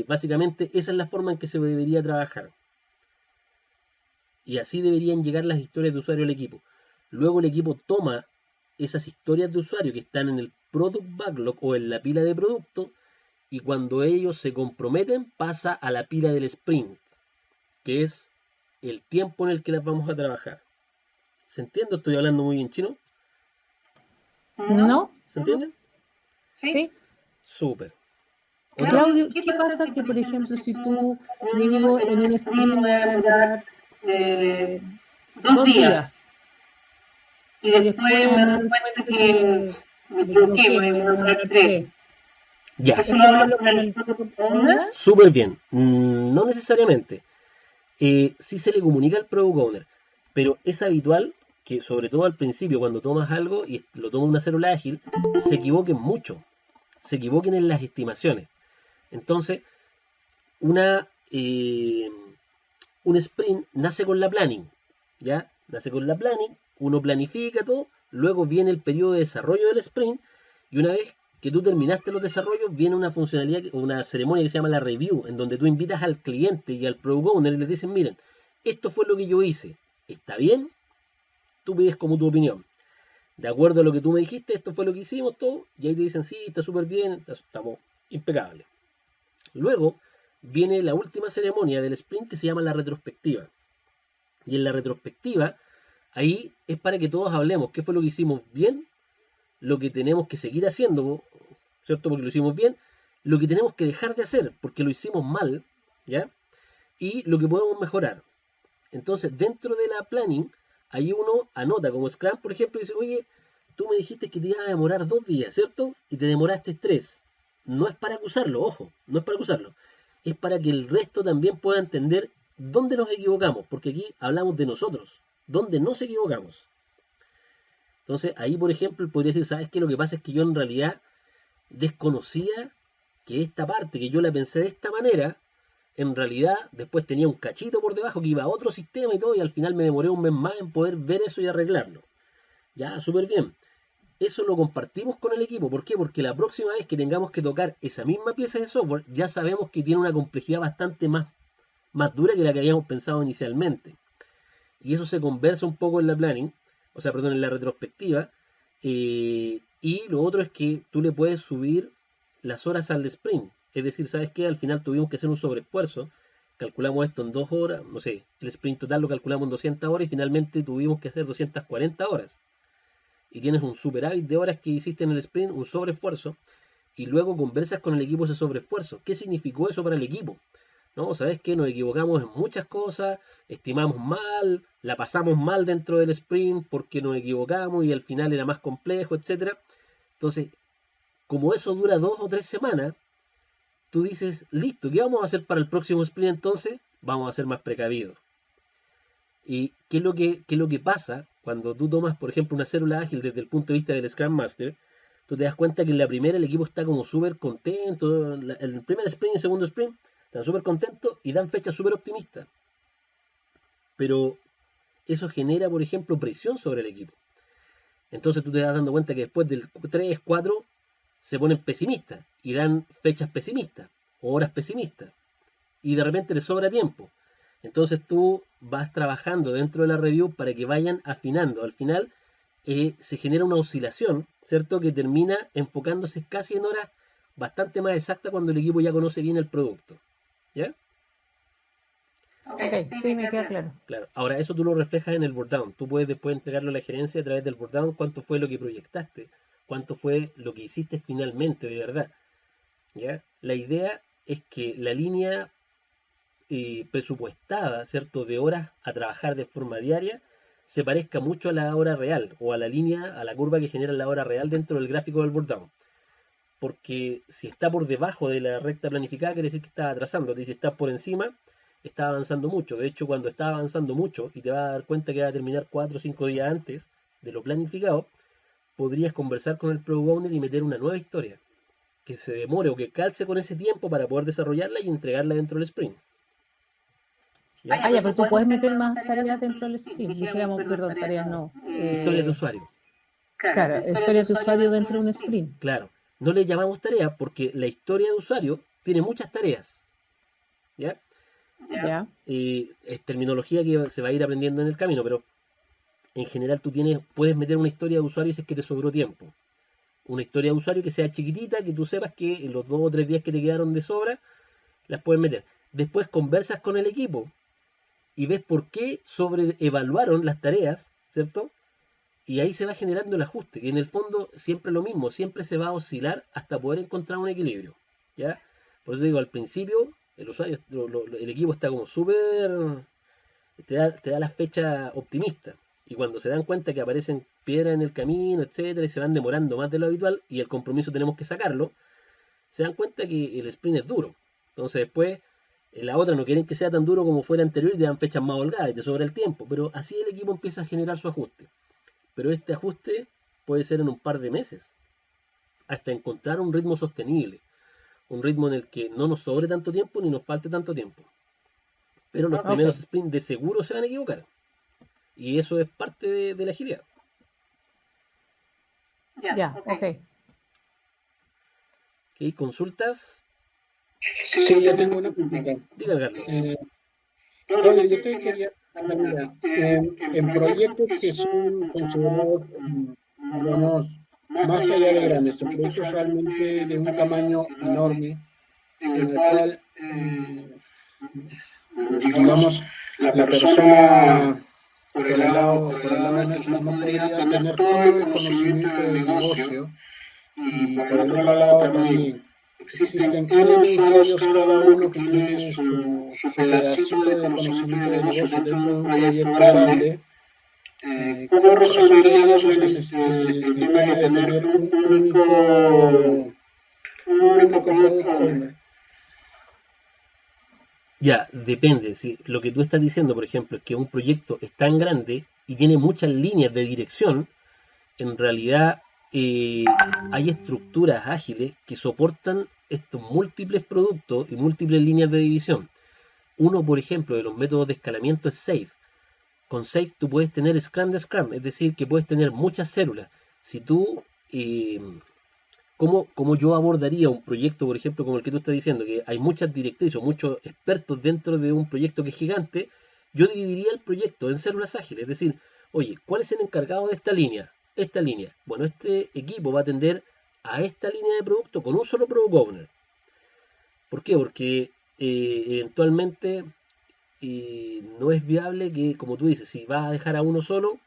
Básicamente, esa es la forma en que se debería trabajar. Y así deberían llegar las historias de usuario al equipo. Luego el equipo toma esas historias de usuario que están en el Product Backlog o en la pila de producto y cuando ellos se comprometen pasa a la pila del sprint, que es el tiempo en el que las vamos a trabajar. ¿Se entiende? ¿Estoy hablando muy en chino? ¿No? ¿Se entiende? Sí. Súper. Claudio, ¿qué pasa que, por ejemplo, si tú, digo, en un sprint voy a durar 2 días y después me doy cuenta que me equivoqué, me voy a durar 3? Ya. ¿Eso lo hablo con el Product Owner? Súper bien. No necesariamente. Sí se le comunica al Product Owner, pero es habitual que, sobre todo al principio, cuando tomas algo y lo toma una célula ágil, se equivoquen mucho. Se equivoquen en las estimaciones. Entonces, un sprint nace con la planning, ¿ya? Nace con la planning, uno planifica todo, luego viene el periodo de desarrollo del sprint, y una vez que tú terminaste los desarrollos, viene una funcionalidad, una ceremonia que se llama la review, en donde tú invitas al cliente y al Product Owner y les dicen, miren, esto fue lo que yo hice, ¿está bien? Tú pides como tu opinión. de acuerdo a lo que tú me dijiste, esto fue lo que hicimos, todo, y ahí te dicen, sí, está súper bien, estamos impecables. Luego viene la última ceremonia del sprint que se llama la retrospectiva. Y en la retrospectiva, ahí es para que todos hablemos qué fue lo que hicimos bien, lo que tenemos que seguir haciendo, ¿cierto? Porque lo hicimos bien, lo que tenemos que dejar de hacer, porque lo hicimos mal, ¿ya? Y lo que podemos mejorar. Entonces, dentro de la planning, ahí uno anota, como Scrum, por ejemplo, y dice, oye, tú me dijiste que te iba a demorar 2 días, ¿cierto? Y te demoraste 3. No es para acusarlo, ojo, no es para acusarlo. Es para que el resto también pueda entender dónde nos equivocamos, porque aquí hablamos de nosotros, dónde nos equivocamos. Entonces, ahí, por ejemplo, podría decir, ¿sabes qué? Lo que pasa es que yo en realidad desconocía que esta parte, que yo la pensé de esta manera, en realidad después tenía un cachito por debajo que iba a otro sistema y todo, y al final me demoré un mes más en poder ver eso y arreglarlo. Ya, súper bien. Eso lo compartimos con el equipo. ¿Por qué? Porque la próxima vez que tengamos que tocar esa misma pieza de software, ya sabemos que tiene una complejidad bastante más dura que la que habíamos pensado inicialmente. Y eso se conversa un poco en la planning, o sea, perdón, en la retrospectiva. Y lo otro es que tú le puedes subir las horas al sprint. Es decir, ¿sabes qué? Al final tuvimos que hacer un sobreesfuerzo. Calculamos esto en 2 horas, no sé, el sprint total lo calculamos en 200 horas y finalmente tuvimos que hacer 240 horas. Y tienes un superávit de horas que hiciste en el sprint, un sobreesfuerzo, y luego conversas con el equipo ese sobreesfuerzo. ¿Qué significó eso para el equipo? No, ¿sabes qué? Nos equivocamos en muchas cosas, estimamos mal, la pasamos mal dentro del sprint porque nos equivocamos y al final era más complejo, etcétera. Entonces, como eso dura 2 o 3 semanas, tú dices, listo, ¿qué vamos a hacer para el próximo sprint entonces? Vamos a ser más precavidos. ¿Y qué es lo que pasa cuando tú tomas, por ejemplo, una célula ágil desde el punto de vista del Scrum Master? Tú te das cuenta que en la primera el equipo está como súper contento, en el primer sprint y el segundo sprint están súper contentos y dan fechas súper optimistas. Pero eso genera, por ejemplo, presión sobre el equipo. Entonces tú te das dando cuenta que después del 3, 4 se ponen pesimistas y dan fechas pesimistas o horas pesimistas y de repente les sobra tiempo. Entonces tú vas trabajando dentro de la review para que vayan afinando. Al final se genera una oscilación, ¿cierto? Que termina enfocándose casi en horas bastante más exactas cuando el equipo ya conoce bien el producto. ¿Ya? Ok, Sí, me queda claro. Claro. Ahora eso tú lo reflejas en el board down. Tú puedes después entregarlo a la gerencia a través del board down cuánto fue lo que proyectaste, cuánto fue lo que hiciste finalmente de verdad. ¿Ya? La idea es que la línea presupuestada, ¿cierto?, de horas a trabajar de forma diaria, se parezca mucho a la hora real o a la línea, a la curva que genera la hora real dentro del gráfico del board down. Porque si está por debajo de la recta planificada, quiere decir que está atrasando. Si está por encima, está avanzando mucho. De hecho, cuando está avanzando mucho y te vas a dar cuenta que va a terminar 4 o 5 días antes de lo planificado, podrías conversar con el Product Owner y meter una nueva historia que se demore o que calce con ese tiempo para poder desarrollarla y entregarla dentro del sprint. ¿Ya? Ah, ya, pero tú puedes meter más tareas dentro del sprint. Dijéramos, perdón, tareas no. Historias de usuario. Claro, historias de usuario dentro de un sprint. Claro, no le llamamos tareas porque la historia de usuario tiene muchas tareas. ¿Ya? Ya. Es terminología que se va a ir aprendiendo en el camino, pero en general tú puedes meter una historia de usuario si es que te sobró tiempo. Una historia de usuario que sea chiquitita, que tú sepas que en los 2 o 3 días que te quedaron de sobra, las puedes meter. Después conversas con el equipo y ves por qué sobreevaluaron las tareas, ¿cierto? Y ahí se va generando el ajuste, que en el fondo siempre lo mismo, siempre se va a oscilar hasta poder encontrar un equilibrio, ¿ya? Por eso digo, al principio el usuario, el equipo está como súper, te da la fecha optimista, y cuando se dan cuenta que aparecen piedras en el camino, etcétera, y se van demorando más de lo habitual, y el compromiso tenemos que sacarlo, se dan cuenta que el sprint es duro. Entonces después, en la otra no quieren que sea tan duro como fue el anterior y te dan fechas más holgadas y te sobra el tiempo, pero así el equipo empieza a generar su ajuste. Pero este ajuste puede ser en un par de meses, hasta encontrar un ritmo sostenible, un ritmo en el que no nos sobre tanto tiempo ni nos falte tanto tiempo. Pero los primeros sprints de seguro se van a equivocar. Y eso es parte de la agilidad. Ya, ok. ¿Consultas? Sí, yo tengo una pregunta. Diga, Carlos. Claudio, yo te quería preguntar, mira, en proyectos que son considerados digamos, más allá de grandes, son proyectos realmente de un tamaño enorme, en el cual, digamos, la persona por el lado nuestro no podría tener todo el conocimiento del negocio, y por el otro lado también existen N de usuarios, cada uno que tiene su pedacito de conocimiento del negocio dentro de un proyecto grande. ¿Cómo resolveríamos el tema de tener un único product owner? Ya, depende. Si lo que tú estás diciendo, por ejemplo, es que un proyecto es tan grande y tiene muchas líneas de dirección, en realidad hay estructuras ágiles que soportan estos múltiples productos y múltiples líneas de división. Uno, por ejemplo, de los métodos de escalamiento es SAFe. Con SAFe tú puedes tener Scrum de Scrum, es decir, que puedes tener muchas células. Si tú, ¿cómo yo abordaría un proyecto, por ejemplo, como el que tú estás diciendo, que hay muchas directrices o muchos expertos dentro de un proyecto que es gigante? Yo dividiría el proyecto en células ágiles, es decir, oye, ¿cuál es el encargado de esta línea? Esta línea. Bueno, este equipo va a atender a esta línea de producto con un solo product owner. ¿Por qué? Porque eventualmente no es viable que, como tú dices, si vas a dejar a uno solo,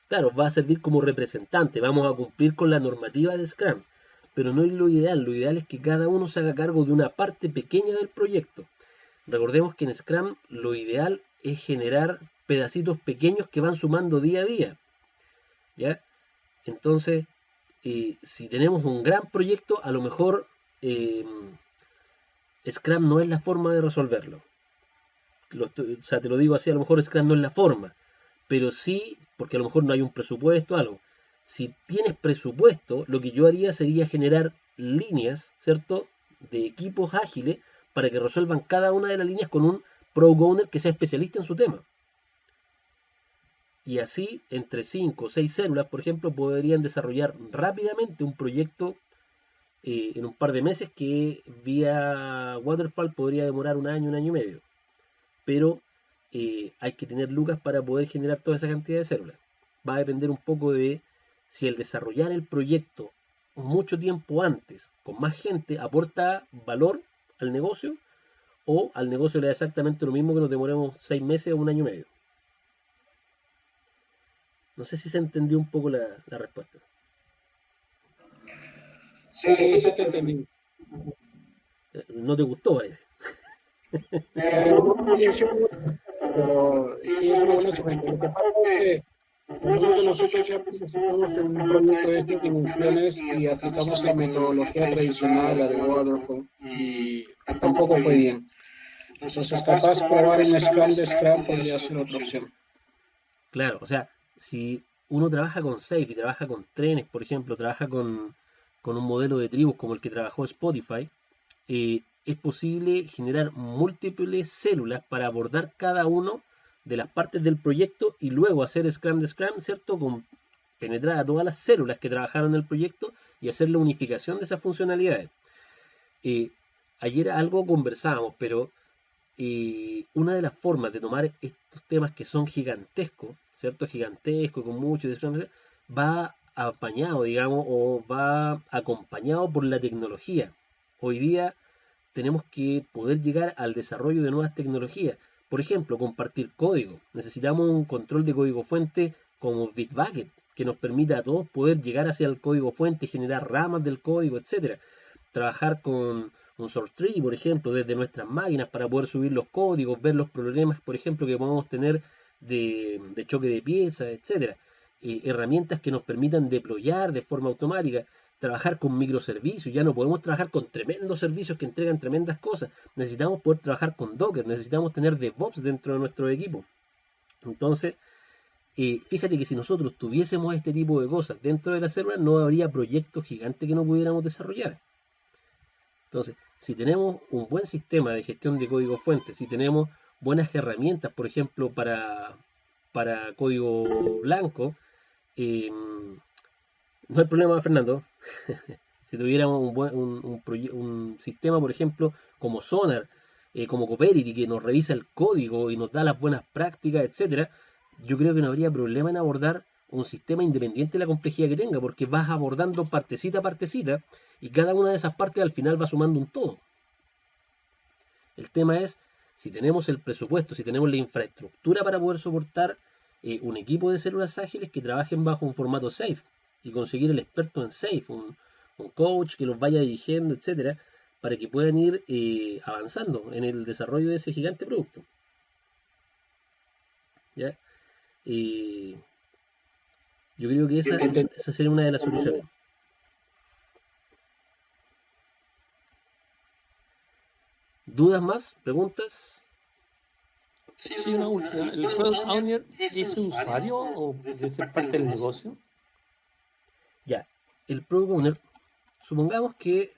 claro, va a servir como representante, vamos a cumplir con la normativa de Scrum, pero no es lo ideal es que cada uno se haga cargo de una parte pequeña del proyecto. Recordemos que en Scrum lo ideal es generar pedacitos pequeños que van sumando día a día, ¿ya? Entonces, si tenemos un gran proyecto, a lo mejor Scrum no es la forma de resolverlo. O sea, te lo digo así, a lo mejor Scrum no es la forma, pero sí, porque a lo mejor no hay un presupuesto o algo. Si tienes presupuesto, lo que yo haría sería generar líneas, ¿cierto?, de equipos ágiles para que resuelvan cada una de las líneas con un product owner que sea especialista en su tema. Y así, entre 5 o 6 células, por ejemplo, podrían desarrollar rápidamente un proyecto en un par de meses que vía Waterfall podría demorar un año y medio. Pero hay que tener lucas para poder generar toda esa cantidad de células. Va a depender un poco de si el desarrollar el proyecto mucho tiempo antes, con más gente, aporta valor al negocio, o al negocio le da exactamente lo mismo que nos demoremos 6 meses o un año y medio. No sé si se entendió un poco la respuesta. Sí, sí te entendí. No te gustó, parece. No me pareció muy- pero sí es una buena sugerencia. Lo que pasa es que nosotros ya participamos en un proyecto de estas dimensiones y aplicamos la metodología tradicional, la de Waterfall, y tampoco fue bien. Entonces, capaz probar un Scrum de Scrum podría ser otra opción. Claro, o sea, si uno trabaja con Safe y trabaja con trenes, por ejemplo, trabaja con un modelo de tribus como el que trabajó Spotify, es posible generar múltiples células para abordar cada uno de las partes del proyecto y luego hacer Scrum de Scrum, ¿cierto? Con penetrar a todas las células que trabajaron en el proyecto y hacer la unificación de esas funcionalidades. Ayer algo conversábamos, pero una de las formas de tomar estos temas que son gigantescos, ¿cierto? Gigantescos, con mucho, va apañado, digamos, o va acompañado por la tecnología. Hoy día tenemos que poder llegar al desarrollo de nuevas tecnologías. Por ejemplo, compartir código. Necesitamos un control de código fuente como Bitbucket, que nos permita a todos poder llegar hacia el código fuente, generar ramas del código, etcétera. Trabajar con un source tree, por ejemplo, desde nuestras máquinas para poder subir los códigos, ver los problemas, por ejemplo, que podemos tener de choque de piezas, etcétera. Herramientas que nos permitan deployar de forma automática, trabajar con microservicios. Ya no podemos trabajar con tremendos servicios que entregan tremendas cosas. Necesitamos poder trabajar con Docker, necesitamos tener DevOps dentro de nuestro equipo. Entonces, fíjate que si nosotros tuviésemos este tipo de cosas dentro de la célula, no habría proyectos gigantes que no pudiéramos desarrollar. Entonces, si tenemos un buen sistema de gestión de código fuente, si tenemos buenas herramientas, por ejemplo, para código blanco, no hay problema, Fernando. Si tuviéramos un sistema, por ejemplo, como Sonar, como Coperity, que nos revisa el código y nos da las buenas prácticas, etcétera, yo creo que no habría problema en abordar un sistema independiente de la complejidad que tenga, porque vas abordando partecita a partecita y cada una de esas partes al final va sumando un todo. El tema es, si tenemos el presupuesto, si tenemos la infraestructura para poder soportar un equipo de células ágiles que trabajen bajo un formato SAFe y conseguir el experto en SAFe, un coach que los vaya dirigiendo, etcétera, para que puedan ir avanzando en el desarrollo de ese gigante producto. ¿Ya? Yo creo que esa sería una de las soluciones. ¿Dudas más? ¿Preguntas? Sí, una última. ¿El Product Owner es un usuario o puede ser parte del negocio? Ya, el Product Owner, supongamos que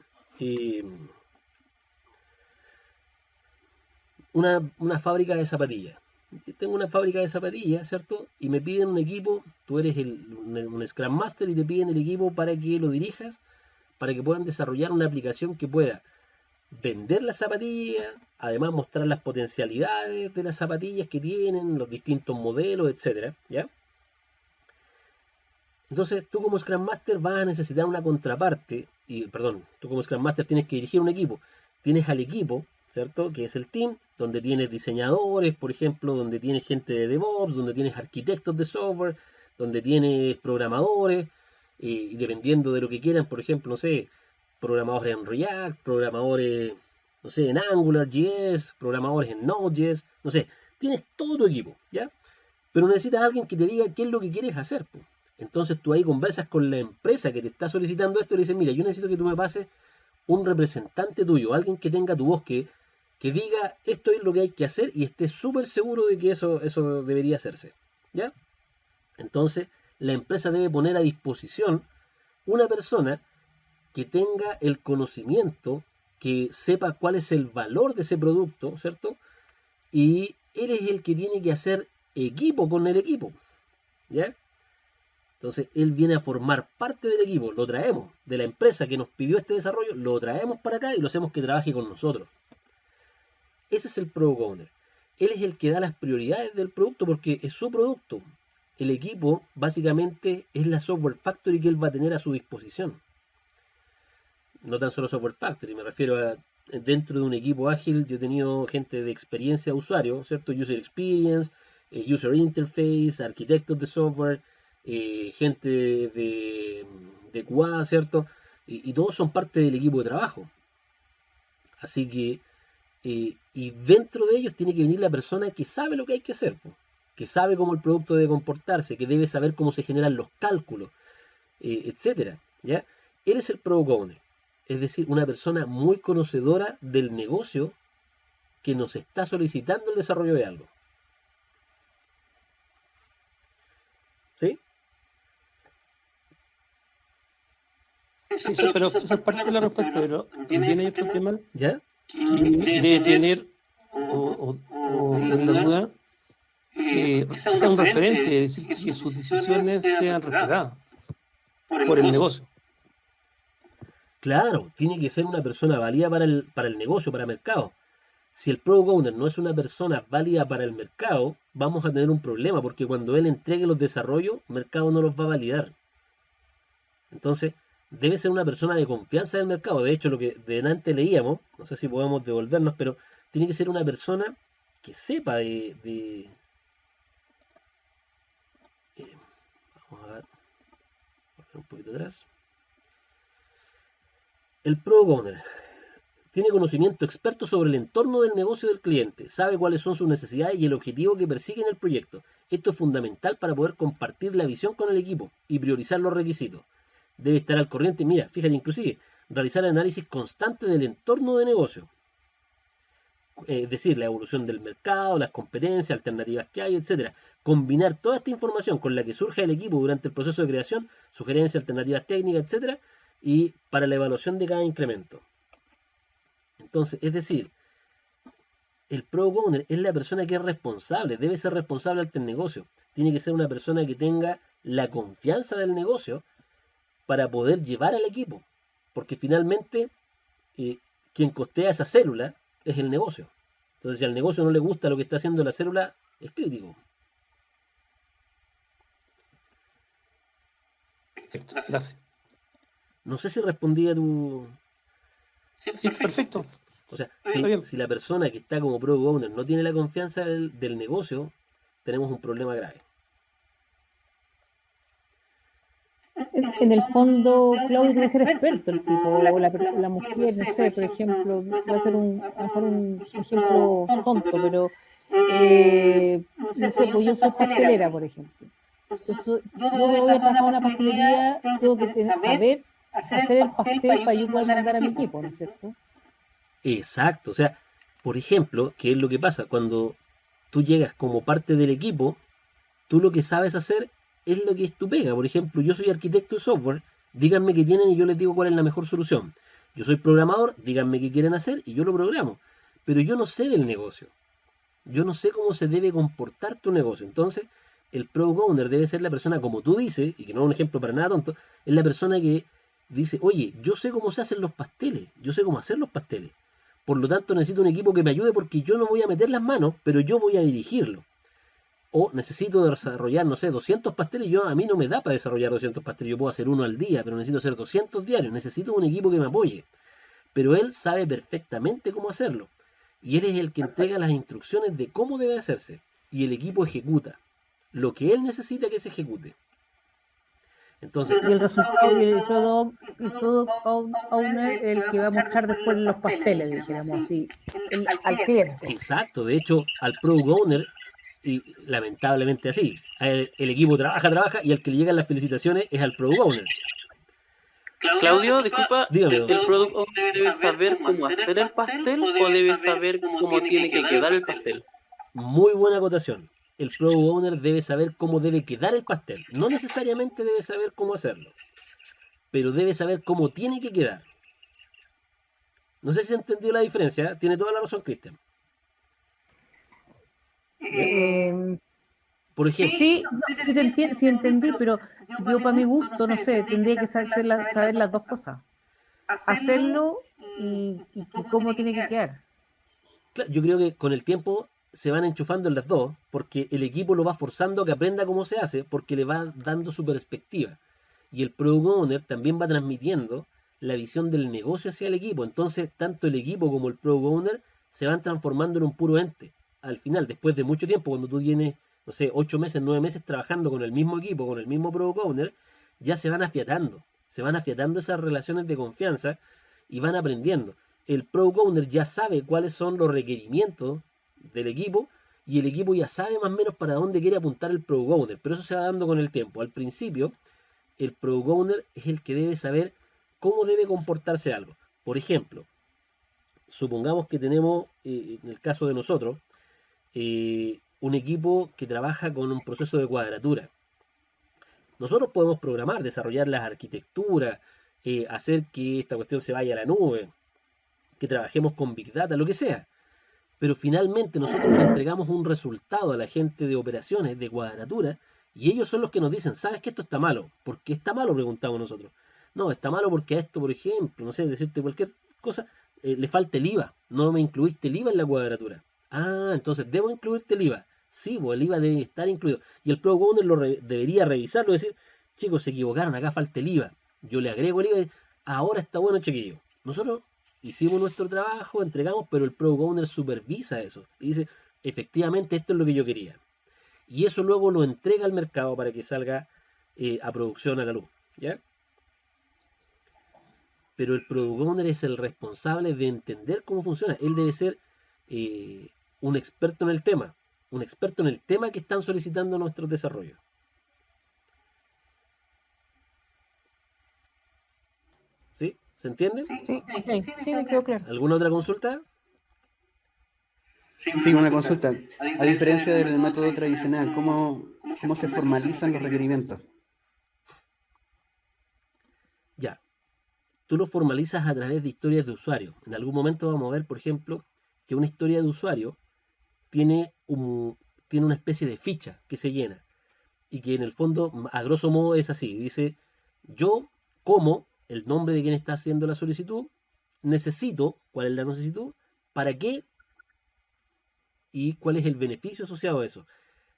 una fábrica de zapatillas. Tengo una fábrica de zapatillas, ¿cierto? Y me piden un equipo, tú eres un Scrum Master y te piden el equipo para que lo dirijas, para que puedan desarrollar una aplicación que pueda vender las zapatillas, además mostrar las potencialidades de las zapatillas que tienen, los distintos modelos, etcétera, ¿ya? Entonces tú como Scrum Master vas a necesitar una contraparte, tú como Scrum Master tienes que dirigir un equipo, tienes al equipo, ¿cierto? Que es el team, donde tienes diseñadores, por ejemplo, donde tienes gente de DevOps, donde tienes arquitectos de software, donde tienes programadores, y dependiendo de lo que quieran, por ejemplo, no sé, programadores en React, programadores, no sé, en AngularJS, programadores en Node.js, no sé, tienes todo tu equipo, ¿ya? Pero necesitas a alguien que te diga qué es lo que quieres hacer, pues. Entonces tú ahí conversas con la empresa que te está solicitando esto y le dices, mira, yo necesito que tú me pases un representante tuyo, alguien que tenga tu voz, que diga esto es lo que hay que hacer y esté súper seguro de que eso debería hacerse, ¿ya? Entonces la empresa debe poner a disposición una persona que tenga el conocimiento, que sepa cuál es el valor de ese producto, ¿cierto? Y él es el que tiene que hacer equipo con el equipo, ¿ya? Entonces él viene a formar parte del equipo, lo traemos de la empresa que nos pidió este desarrollo, lo traemos para acá y lo hacemos que trabaje con nosotros. Ese es el Product Owner. Él es el que da las prioridades del producto porque es su producto. El equipo básicamente es la software factory que él va a tener a su disposición. No tan solo software factory, me refiero a dentro de un equipo ágil. Yo he tenido gente de experiencia de usuario, ¿cierto? User experience, user interface, arquitectos de software, gente de QA, ¿cierto? Y todos son parte del equipo de trabajo. Así que, y dentro de ellos tiene que venir la persona que sabe lo que hay que hacer, que sabe cómo el producto debe comportarse, que debe saber cómo se generan los cálculos, etcétera, ¿ya? Él es el Product Owner, es decir, una persona muy conocedora del negocio que nos está solicitando el desarrollo de algo. ¿Sí? Eso, pero eso es parte de la respuesta, pero también hay otro tema ¿Ya? que debe tener, o en la duda, que sea un referente, es decir, que sus decisiones sean respetadas por el negocio. Claro, tiene que ser una persona válida para el negocio, para el mercado. Si el Product Owner no es una persona válida para el mercado, vamos a tener un problema, porque cuando él entregue los desarrollos, el mercado no los va a validar. Entonces, debe ser una persona de confianza del mercado. De hecho, lo que delante leíamos, no sé si podemos devolvernos, pero tiene que ser una persona que sepa vamos a ver un poquito atrás. El Product Owner tiene conocimiento experto sobre el entorno del negocio del cliente, sabe cuáles son sus necesidades y el objetivo que persigue en el proyecto. Esto es fundamental para poder compartir la visión con el equipo y priorizar los requisitos. Debe estar al corriente, mira, fíjate, inclusive, realizar análisis constante del entorno de negocio. Es decir, la evolución del mercado, las competencias, alternativas que hay, etc. Combinar toda esta información con la que surge el equipo durante el proceso de creación, sugerencias, alternativas técnicas, etc. Y para la evaluación de cada incremento. Entonces, es decir, el Product Owner es la persona que es responsable, debe ser responsable ante el negocio. Tiene que ser una persona que tenga la confianza del negocio para poder llevar al equipo. Porque finalmente, quien costea esa célula es el negocio. Entonces, si al negocio no le gusta lo que está haciendo la célula, es crítico. Perfecto, gracias. No sé si respondí a tu... Sí, perfecto. O sea, Está bien. si la persona que está como Product Owner no tiene la confianza del negocio, tenemos un problema grave. En el fondo, Claudio tiene que ser experto, el tipo, o la mujer, no sé, por ejemplo, va a ser a lo mejor un ejemplo tonto, pero no sé, pues yo soy pastelera, por ejemplo. Entonces, yo me voy a trabajar a una pastelería, tengo que saber hacer el pastel para yo poder mandar a mi equipo, ¿no es cierto? Exacto. O sea, por ejemplo, ¿qué es lo que pasa? Cuando tú llegas como parte del equipo, tú lo que sabes hacer es lo que es tu pega. Por ejemplo, yo soy arquitecto de software, díganme qué tienen y yo les digo cuál es la mejor solución. Yo soy programador, díganme qué quieren hacer y yo lo programo. Pero yo no sé del negocio. Yo no sé cómo se debe comportar tu negocio. Entonces, el Product Owner debe ser la persona, como tú dices, y que no es un ejemplo para nada tonto, es la persona que dice, oye, yo sé cómo se hacen los pasteles, yo sé cómo hacer los pasteles. Por lo tanto, necesito un equipo que me ayude porque yo no voy a meter las manos, pero yo voy a dirigirlo. O necesito desarrollar, no sé, 200 pasteles. A mí no me da para desarrollar 200 pasteles. Yo puedo hacer uno al día, pero necesito hacer 200 diarios. Necesito un equipo que me apoye. Pero él sabe perfectamente cómo hacerlo. Y él es el que entrega las instrucciones de cómo debe hacerse. Y el equipo ejecuta lo que él necesita que se ejecute. Entonces, Y el resultado, y el product owner, el que va a mostrar después los pasteles, dijéramos así, al cliente. exacto. De hecho, al Product Owner, y lamentablemente así, el equipo trabaja y al que le llegan las felicitaciones es al Product Owner. Claudio, disculpa, Dígame. ¿el Product Owner debe saber cómo hacer el pastel o debe saber cómo tiene que quedar el pastel? Muy buena acotación. El Product Owner debe saber cómo debe quedar el pastel. No necesariamente debe saber cómo hacerlo, pero debe saber cómo tiene que quedar. No sé si entendió la diferencia. Tiene toda la razón, Cristian. Por ejemplo, Sí, sí entendí, pero yo para mi gusto, no sé, tendría que saber las dos cosas. Hacerlo y cómo tiene que quedar. yo creo que con el tiempo se van enchufando en las dos, porque el equipo lo va forzando a que aprenda cómo se hace, porque le va dando su perspectiva. Y el Product Owner también va transmitiendo la visión del negocio hacia el equipo. Entonces, tanto el equipo como el Product Owner se van transformando en un puro ente. Al final, después de mucho tiempo, cuando tú tienes, no sé, 8 meses, 9 meses trabajando con el mismo equipo, con el mismo Product Owner, ya se van afiatando esas relaciones de confianza y van aprendiendo. El Product Owner ya sabe cuáles son los requerimientos del equipo y el equipo ya sabe más o menos para dónde quiere apuntar el Product Owner, pero eso se va dando con el tiempo. Al principio, el Product Owner es el que debe saber cómo debe comportarse algo. Por ejemplo, supongamos que tenemos, en el caso de nosotros, un equipo que trabaja con un proceso de cuadratura. Nosotros podemos programar, desarrollar las arquitecturas, hacer que esta cuestión se vaya a la nube, que trabajemos con Big Data, lo que sea. Pero finalmente nosotros le entregamos un resultado a la gente de operaciones, de cuadratura, y ellos son los que nos dicen, ¿sabes que esto está malo? ¿Por qué está malo? Preguntamos nosotros. No, está malo porque a esto, por ejemplo, no sé, decirte cualquier cosa, le falta el IVA. No me incluiste el IVA en la cuadratura. Ah, entonces, ¿debo incluirte el IVA? Sí, pues el IVA debe estar incluido. Y el Product Owner debería revisarlo y decir, chicos, se equivocaron, acá falta el IVA. Yo le agrego el IVA y ahora está bueno, chiquillo. Nosotros hicimos nuestro trabajo, entregamos, pero el Product Owner supervisa eso. Y dice, efectivamente, esto es lo que yo quería. Y eso luego lo entrega al mercado para que salga a producción a la luz. ¿Ya? Pero el Product Owner es el responsable de entender cómo funciona. Él debe ser un experto en el tema. Un experto en el tema que están solicitando nuestros desarrollos. ¿Sí? ¿Se entiende? Sí, okay. Sí, me quedó claro. ¿Alguna otra consulta? Sí, una consulta. A diferencia del método tradicional, ¿cómo se formalizan los requerimientos? Ya. Tú lo formalizas a través de historias de usuario. En algún momento vamos a ver, por ejemplo, que una historia de usuario tiene una especie de ficha que se llena. Y que en el fondo, a grosso modo, es así. Dice, yo, como el nombre de quien está haciendo la solicitud, necesito, ¿cuál es la solicitud? ¿Para qué? ¿Y cuál es el beneficio asociado a eso?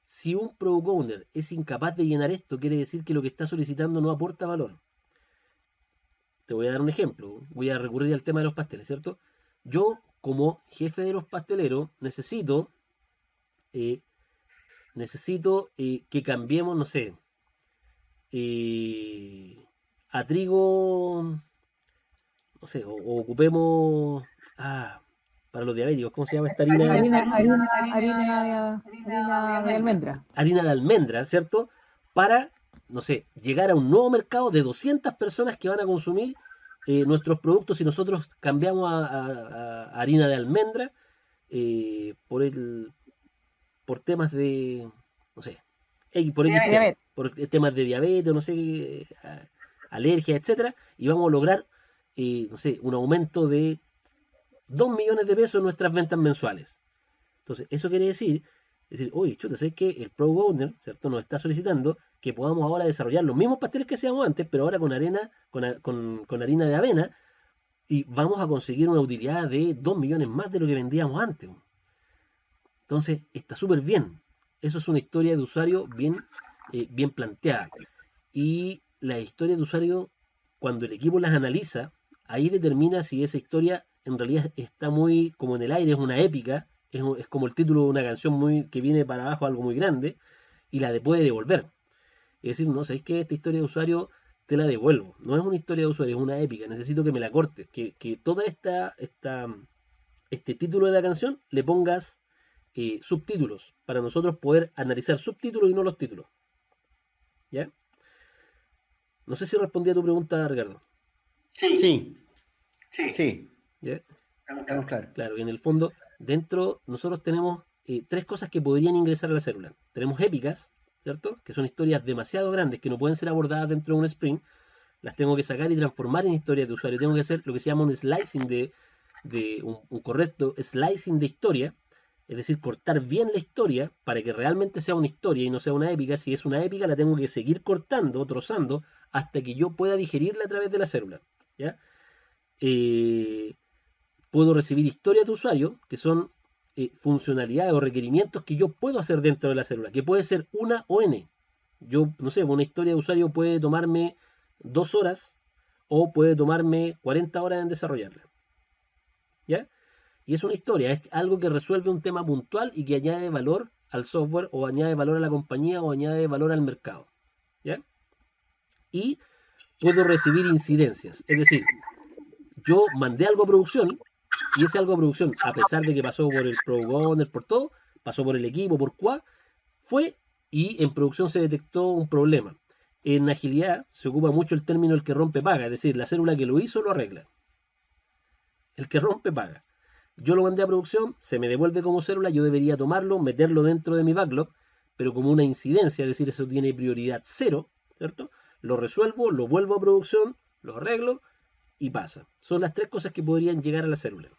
Si un Product Owner es incapaz de llenar esto, quiere decir que lo que está solicitando no aporta valor. Te voy a dar un ejemplo. Voy a recurrir al tema de los pasteles, ¿cierto? Yo, como jefe de los pasteleros, necesito que cambiemos, no sé, a trigo, no sé, o ocupemos, para los diabéticos, ¿cómo se llama esta harina? Harina de almendra. Harina de almendra, ¿cierto? Para, no sé, llegar a un nuevo mercado de 200 personas que van a consumir nuestros productos si nosotros cambiamos a harina de almendra por temas de, no sé, por temas de diabetes, no sé, alergia, etcétera, y vamos a lograr, no sé, un aumento de 2 millones de pesos en nuestras ventas mensuales. Entonces, eso quiere decir, oye, chuta, ¿sabes qué? El Product Owner, ¿cierto?, nos está solicitando que podamos ahora desarrollar los mismos pasteles que hacíamos antes, pero ahora con harina de avena, y vamos a conseguir una utilidad de 2 millones más de lo que vendíamos antes. Entonces, está súper bien. Eso es una historia de usuario bien planteada. Y la historia de usuario, cuando el equipo las analiza, ahí determina si esa historia en realidad está muy como en el aire, es una épica, es como el título de una canción que viene para abajo, algo muy grande, y la puede devolver. Es decir, no, ¿sabéis qué? Esta historia de usuario te la devuelvo. No es una historia de usuario, es una épica. Necesito que me la cortes. Que toda este título de la canción le pongas subtítulos para nosotros poder analizar subtítulos y no los títulos. ¿Ya? No sé si respondí a tu pregunta, Ricardo. Sí. ¿Ya? Estamos claros. Claro, y en el fondo, dentro nosotros tenemos 3 cosas que podrían ingresar a la célula. Tenemos épicas, ¿cierto? Que son historias demasiado grandes que no pueden ser abordadas dentro de un sprint. Las tengo que sacar y transformar en historias de usuario. Tengo que hacer lo que se llama un slicing un correcto slicing de historia. Es decir, cortar bien la historia para que realmente sea una historia y no sea una épica. Si es una épica, la tengo que seguir cortando, trozando, hasta que yo pueda digerirla a través de la célula. ¿Ya? Puedo recibir historias de usuario, que son funcionalidades o requerimientos que yo puedo hacer dentro de la célula, que puede ser una o n. Yo, no sé, una historia de usuario puede tomarme 2 horas o puede tomarme 40 horas en desarrollarla. ¿Ya? Y es una historia, es algo que resuelve un tema puntual y que añade valor al software o añade valor a la compañía o añade valor al mercado. ¿Ya? Y puedo recibir incidencias, es decir, yo mandé algo a producción y ese algo a producción, a pesar de que pasó por el Product Owner, por todo, pasó por el equipo, por QA, fue y en producción se detectó un problema. En agilidad se ocupa mucho el término el que rompe paga, es decir, la célula que lo hizo lo arregla. El que rompe paga. Yo lo mandé a producción, se me devuelve como célula, yo debería tomarlo, meterlo dentro de mi backlog, pero como una incidencia, es decir, eso tiene prioridad 0, ¿cierto? Lo resuelvo, lo vuelvo a producción, lo arreglo y pasa. Son las 3 cosas que podrían llegar a la célula.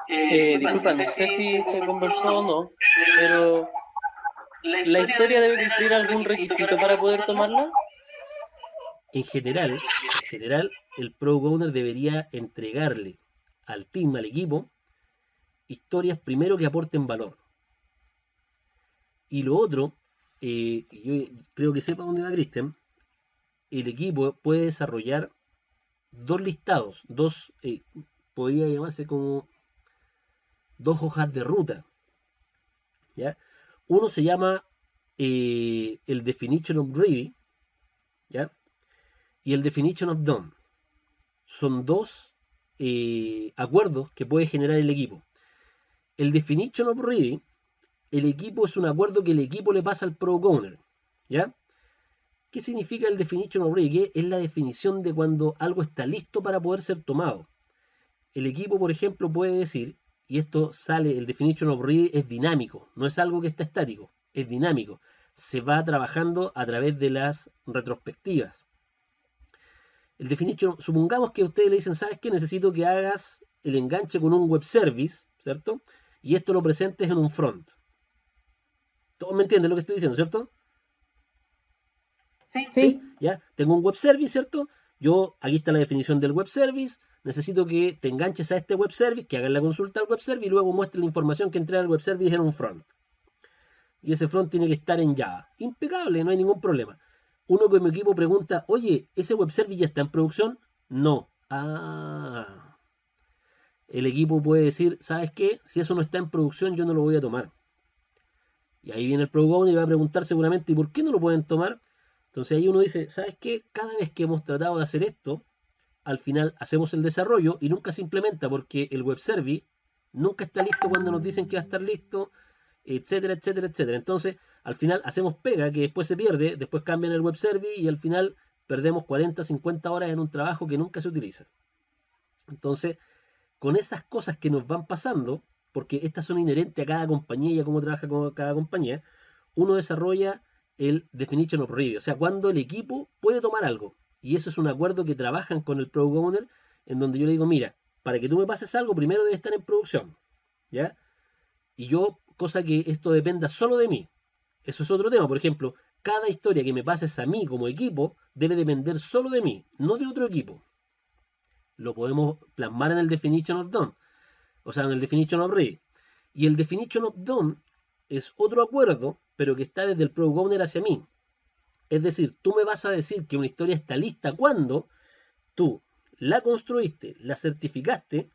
Disculpa, no sé si se conversó o no, pero ¿la historia debe cumplir algún requisito para poder tomarla? En general, el Product Owner debería entregarle al team, al equipo, historias primero que aporten valor. Y lo otro, yo creo que sepa dónde va Cristian, el equipo puede desarrollar 2 listados, podría llamarse como 2 hojas de ruta. ¿Ya? Uno se llama el Definition of Ready, ¿ya? Y el Definition of Done. Son 2 acuerdos que puede generar el equipo. El Definition of Ready, el equipo es un acuerdo que el equipo le pasa al Product Owner. ¿Ya? ¿Qué significa el Definition of Ready? Que es la definición de cuando algo está listo para poder ser tomado. El equipo, por ejemplo, puede decir, y esto sale, el Definition of Ready es dinámico, no es algo que está estático, es dinámico. Se va trabajando a través de las retrospectivas. El Definition, supongamos que ustedes le dicen, ¿sabes qué? Necesito que hagas el enganche con un web service, ¿cierto? Y esto lo presentes en un front. ¿Todos me entienden lo que estoy diciendo, cierto? Sí. ¿Ya? Tengo un web service, ¿cierto? Aquí está la definición del web service. Necesito que te enganches a este web service, que hagas la consulta al web service y luego muestres la información que entrega el web service en un front. y ese front tiene que estar en Java. Impecable, no hay ningún problema. Uno que mi equipo pregunta, oye, ¿ese web service ya está en producción? No. Ah. El equipo puede decir, ¿sabes qué? Si eso no está en producción, yo no lo voy a tomar. Y ahí viene el Product Owner y va a preguntar seguramente, ¿y por qué no lo pueden tomar? Entonces ahí uno dice, ¿sabes qué? Cada vez que hemos tratado de hacer esto, al final hacemos el desarrollo y nunca se implementa porque el web service nunca está listo cuando nos dicen que va a estar listo, etcétera, etcétera, etcétera. Entonces, al final hacemos pega que después se pierde, después cambian el web service y al final perdemos 40, 50 horas en un trabajo que nunca se utiliza. Entonces, con esas cosas que nos van pasando, porque estas son inherentes a cada compañía y a cómo trabaja con cada compañía, uno desarrolla el Definition of Review, o sea, cuando el equipo puede tomar algo. Y eso es un acuerdo que trabajan con el Product Owner, en donde yo le digo, mira, para que tú me pases algo, primero debe estar en producción, ¿ya? Y yo, cosa que esto dependa solo de mí. Eso es otro tema, por ejemplo, cada historia que me pases a mí como equipo debe depender solo de mí, no de otro equipo. Lo podemos plasmar en el Definition of Done, o sea, en el Definition of Ready. Y el Definition of Done es otro acuerdo, pero que está desde el Product Owner hacia mí. Es decir, tú me vas a decir que una historia está lista cuando tú la construiste, la certificaste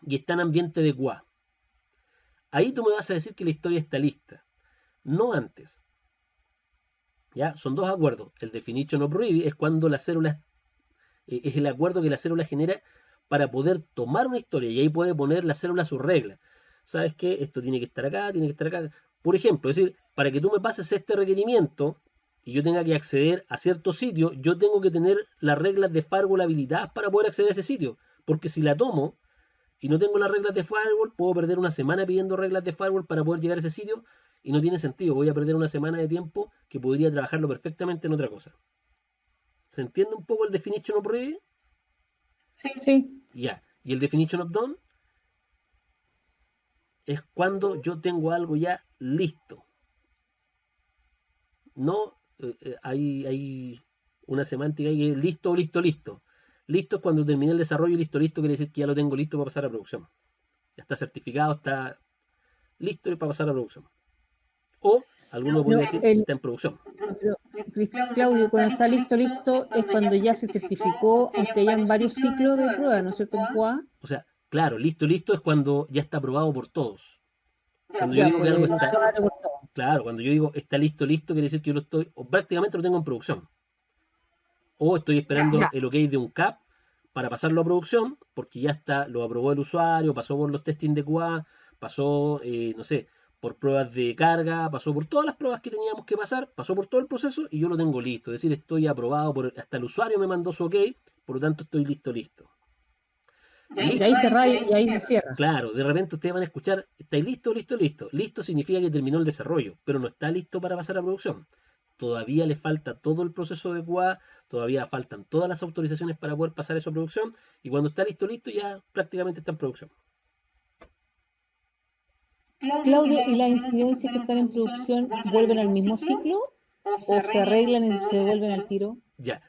y está en ambiente de QA. Ahí tú me vas a decir que la historia está lista, no antes. ¿Ya? Son dos acuerdos. El Definition of Ready es cuando la célula es el acuerdo que la célula genera para poder tomar una historia y ahí puede poner la célula sus reglas. ¿Sabes qué? Esto tiene que estar acá, tiene que estar acá. Por ejemplo, es decir, para que tú me pases este requerimiento y yo tenga que acceder a cierto sitio, yo tengo que tener las reglas de firewall habilitadas para poder acceder a ese sitio. Porque si la tomo y no tengo las reglas de firewall, puedo perder una semana pidiendo reglas de firewall para poder llegar a ese sitio y no tiene sentido. Voy a perder una semana de tiempo que podría trabajarlo perfectamente en otra cosa. ¿Se entiende un poco el Definition of Ready? Sí. Ya. Y el Definition of Done es cuando yo tengo algo ya listo. No hay una semántica ahí que es listo, listo, listo. Listo es cuando terminé el desarrollo y listo, listo quiere decir que ya lo tengo listo para pasar a producción. Ya está certificado, está listo para pasar a producción. O alguno podría decir que está en producción. Pero, Claudio, cuando está listo, listo, es cuando ya se certificó, aunque hayan varios ciclos de prueba, ¿no es cierto? O sea, claro, listo, listo es cuando ya está aprobado por todos. Cuando yo Ya, digo por que algo el está, usuario, por todo. claro, cuando yo digo está listo, listo, quiere decir que yo lo estoy, o prácticamente lo tengo en producción. O estoy esperando Ya. el OK de un CAP para pasarlo a producción, porque ya está, lo aprobó el usuario, pasó por los testing de QA, pasó, no sé, por pruebas de carga, pasó por todas las pruebas que teníamos que pasar, pasó por todo el proceso y yo lo tengo listo. Es decir, estoy aprobado, hasta el usuario me mandó su OK, por lo tanto estoy listo, listo. Y ahí cerra y ahí se cierra. Claro, de repente ustedes van a escuchar, ¿estáis listo, listo, listo? Listo significa que terminó el desarrollo, pero no está listo para pasar a producción. Todavía le falta todo el proceso de QA, todavía faltan todas las autorizaciones para poder pasar eso a producción, y cuando está listo, listo, ya prácticamente está en producción. Claudio, ¿y las incidencias que están en producción vuelven al mismo ciclo o se arreglan y se devuelven al tiro? Ya,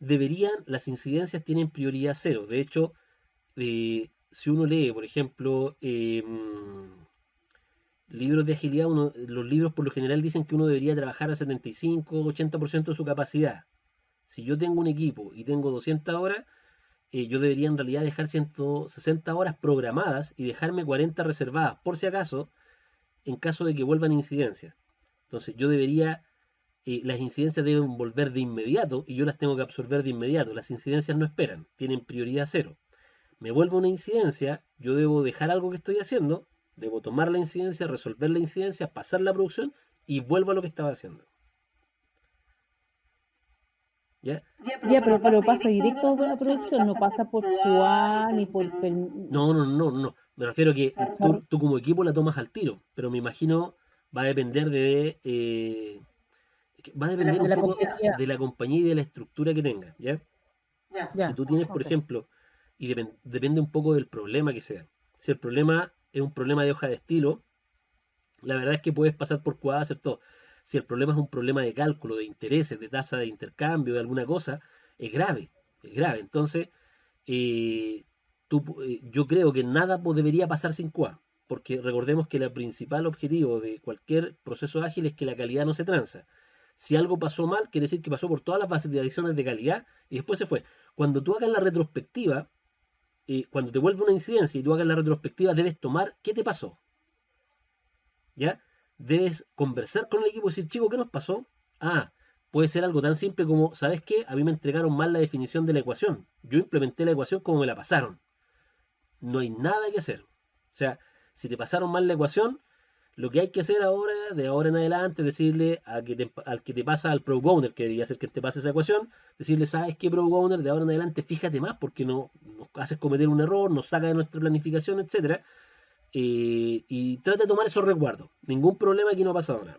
las incidencias tienen prioridad cero. De hecho, si uno lee, por ejemplo, libros de agilidad, los libros por lo general dicen que uno debería trabajar al 75-80% de su capacidad. Si yo tengo un equipo y tengo 200 horas, yo debería en realidad dejar 160 horas programadas y dejarme 40 reservadas, por si acaso, en caso de que vuelvan incidencias. Entonces yo debería, las incidencias deben volver de inmediato y yo las tengo que absorber de inmediato. Las incidencias no esperan, tienen prioridad cero. Me vuelve una incidencia, yo debo dejar algo que estoy haciendo, debo tomar la incidencia, resolver la incidencia, pasar la producción y vuelvo a lo que estaba haciendo. ¿Ya? Ya, pero pasa directo a la producción, no pasa por QA ni por... No. Me refiero a que tú como equipo la tomas al tiro, pero me imagino va a depender va a depender un poco de la compañía y de la estructura que tenga, ¿ya? Ya, Si tú tienes, por ejemplo, y depende un poco del problema que sea. Si el problema es un problema de hoja de estilo, la verdad es que puedes pasar por QA, hacer todo. Si el problema es un problema de cálculo, de intereses, de tasa de intercambio, de alguna cosa, es grave, es grave. Entonces, yo creo que nada debería pasar sin QA. porque recordemos que el principal objetivo de cualquier proceso ágil es que la calidad no se transa. Si algo pasó mal, quiere decir que pasó por todas las validaciones de calidad y después se fue. Cuando tú hagas la retrospectiva, cuando te vuelve una incidencia y tú hagas la retrospectiva, debes tomar qué te pasó. ¿Ya? Debes conversar con el equipo y decir, chico, ¿qué nos pasó? Ah, puede ser algo tan simple como, ¿sabes qué? A mí me entregaron mal la definición de la ecuación. Yo implementé la ecuación como me la pasaron. No hay nada que hacer. O sea, si te pasaron mal la ecuación, lo que hay que hacer ahora, de ahora en adelante, es decirle al que te pasa, al Product Owner, que debería ser que te pase esa ecuación, decirle, ¿sabes qué, Product Owner? De ahora en adelante fíjate más porque nos haces cometer un error, nos saca de nuestra planificación, etcétera. Y trata de tomar esos resguardos. Ningún problema, aquí no ha pasado nada.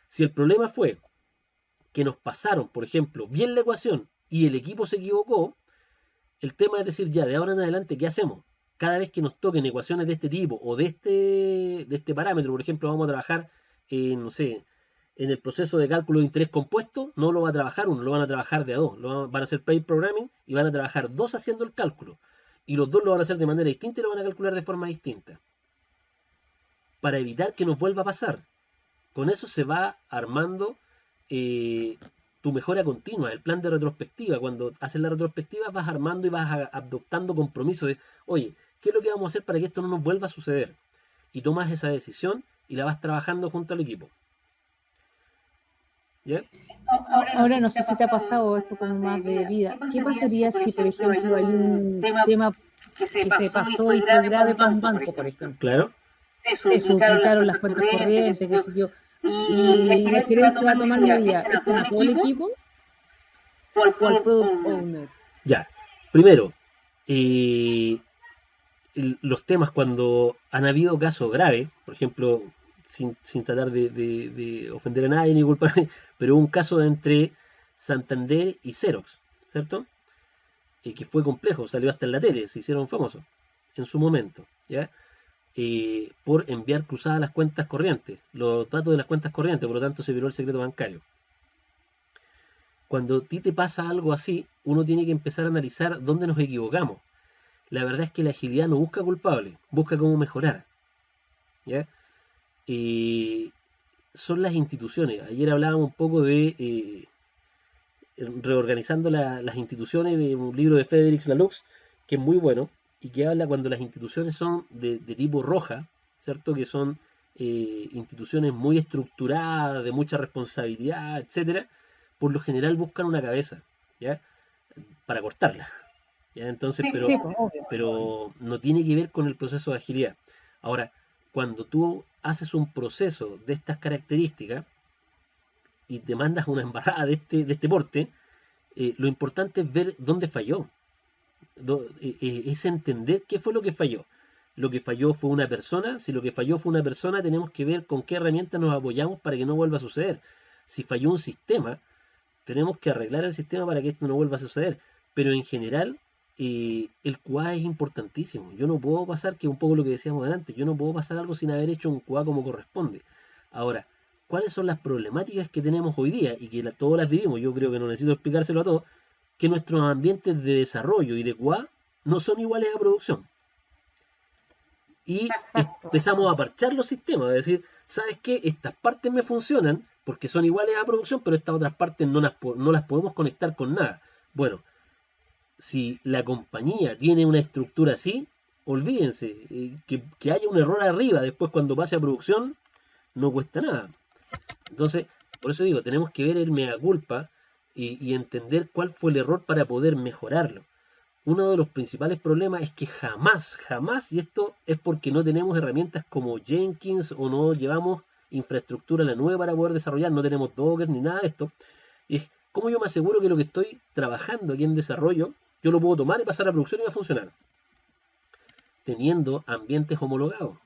Si el problema fue que nos pasaron, por ejemplo, bien la ecuación y el equipo se equivocó, el tema es decir, ya, de ahora en adelante, ¿qué hacemos? Cada vez que nos toquen ecuaciones de este tipo o de este parámetro, por ejemplo, vamos a trabajar, no sé, en el proceso de cálculo de interés compuesto, no lo va a trabajar uno, lo van a trabajar de a dos. Van a hacer pair programming y van a trabajar dos haciendo el cálculo. Y los dos lo van a hacer de manera distinta y lo van a calcular de forma distinta. Para evitar que nos vuelva a pasar. Con eso se va armando tu mejora continua, el plan de retrospectiva. Cuando haces la retrospectiva vas armando y vas adoptando compromisos de, oye, ¿qué es lo que vamos a hacer para que esto no nos vuelva a suceder? Y tomas esa decisión y la vas trabajando junto al equipo. ¿Ya? Ahora no sé si te ha pasado esto como más de vida. ¿Qué pasaría si, por ejemplo, hay un tema que se pasó y fue grave para un banco, por ejemplo? Claro. Se duplicaron las cuentas corrientes, qué sé yo. Y el gerente va a tomar medidas. ¿Es con todo el equipo o al product owner? Ya. Primero, los temas cuando han habido casos graves, por ejemplo, sin tratar de ofender a nadie ni culpar, pero hubo un caso entre Santander y Xerox, ¿cierto? Que fue complejo, salió hasta en la tele, se hicieron famosos en su momento, ¿ya? Por enviar cruzadas las cuentas corrientes, los datos de las cuentas corrientes, por lo tanto se violó el secreto bancario. Cuando a ti te pasa algo así, uno tiene que empezar a analizar dónde nos equivocamos. La verdad es que la agilidad no busca culpables, busca cómo mejorar, ¿ya? Son las instituciones. Ayer hablábamos un poco de reorganizando las instituciones, de un libro de Frederick Laloux, que es muy bueno, y que habla cuando las instituciones son de tipo roja, ¿cierto? Que son instituciones muy estructuradas, de mucha responsabilidad, etcétera, por lo general buscan una cabeza, ¿ya? Para cortarla, ¿ya? Entonces, pero no tiene que ver con el proceso de agilidad. Ahora, cuando tú haces un proceso de estas características y te mandas una embarrada de este porte, lo importante es ver dónde falló. Es entender qué fue lo que falló. Lo que falló fue una persona. Si lo que falló fue una persona, tenemos que ver con qué herramientas nos apoyamos para que no vuelva a suceder. Si falló un sistema, tenemos que arreglar el sistema para que esto no vuelva a suceder. Pero en general, el QA es importantísimo. Yo no puedo pasar, que es un poco lo que decíamos antes, yo no puedo pasar algo sin haber hecho un QA como corresponde. Ahora, ¿cuáles son las problemáticas que tenemos hoy día? Y que todas las vivimos, yo creo que no necesito explicárselo a todos, que nuestros ambientes de desarrollo y de QA no son iguales a producción. Y empezamos a parchar los sistemas, es decir, ¿sabes qué? Estas partes me funcionan porque son iguales a producción, pero estas otras partes no las podemos conectar con nada. Bueno, si la compañía tiene una estructura así, olvídense, que haya un error arriba, después cuando pase a producción, no cuesta nada. Entonces, por eso digo, tenemos que ver el mea culpa y entender cuál fue el error para poder mejorarlo. Uno de los principales problemas es que jamás, y esto es porque no tenemos herramientas como Jenkins o no llevamos infraestructura en la nube para poder desarrollar, no tenemos Docker ni nada de esto. Y es como yo me aseguro que lo que estoy trabajando aquí en desarrollo, yo lo puedo tomar y pasar a producción y va a funcionar. Teniendo ambientes homologados.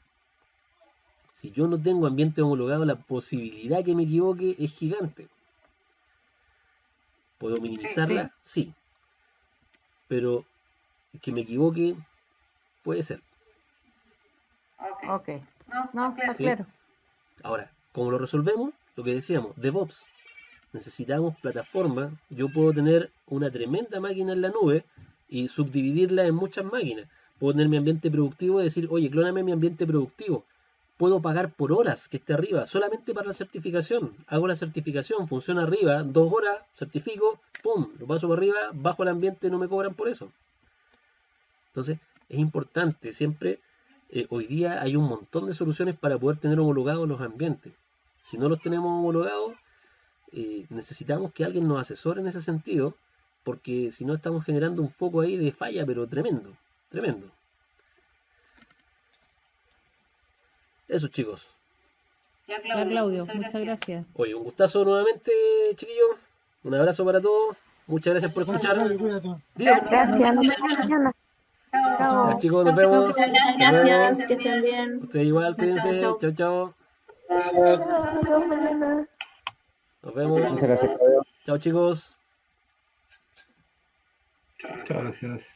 Si yo no tengo ambiente homologado, la posibilidad que me equivoque es gigante. ¿Puedo minimizarla? Sí. Pero que me equivoque puede ser. Ok. No, está claro. Ahora, ¿cómo lo resolvemos? Lo que decíamos, DevOps. Necesitamos plataformas. Yo puedo tener una tremenda máquina en la nube y subdividirla en muchas máquinas. Puedo tener mi ambiente productivo y decir, oye, clóname mi ambiente productivo. Puedo pagar por horas que esté arriba, solamente para la certificación. Hago la certificación, funciona arriba, 2 horas, certifico, pum, lo paso por arriba, bajo el ambiente, no me cobran por eso. Entonces, es importante, siempre, hoy día hay un montón de soluciones para poder tener homologados los ambientes. Si no los tenemos homologados, necesitamos que alguien nos asesore en ese sentido, porque si no estamos generando un foco ahí de falla, pero tremendo, tremendo. Eso, chicos. Ya, Ya, Claudio, muchas gracias. Oye, un gustazo nuevamente, chiquillos. Un abrazo para todos. Muchas gracias por escuchar. Dígame. Gracias, nos vemos mañana. Ya, Chao. chicos, nos vemos. Muchas Hasta luego. gracias, que estén bien. Ustedes igual, cuídense. Chao, Chao, chao. Nos vemos mañana. Nos vemos. Muchas gracias, Claudio. Chao, chicos. Muchas gracias.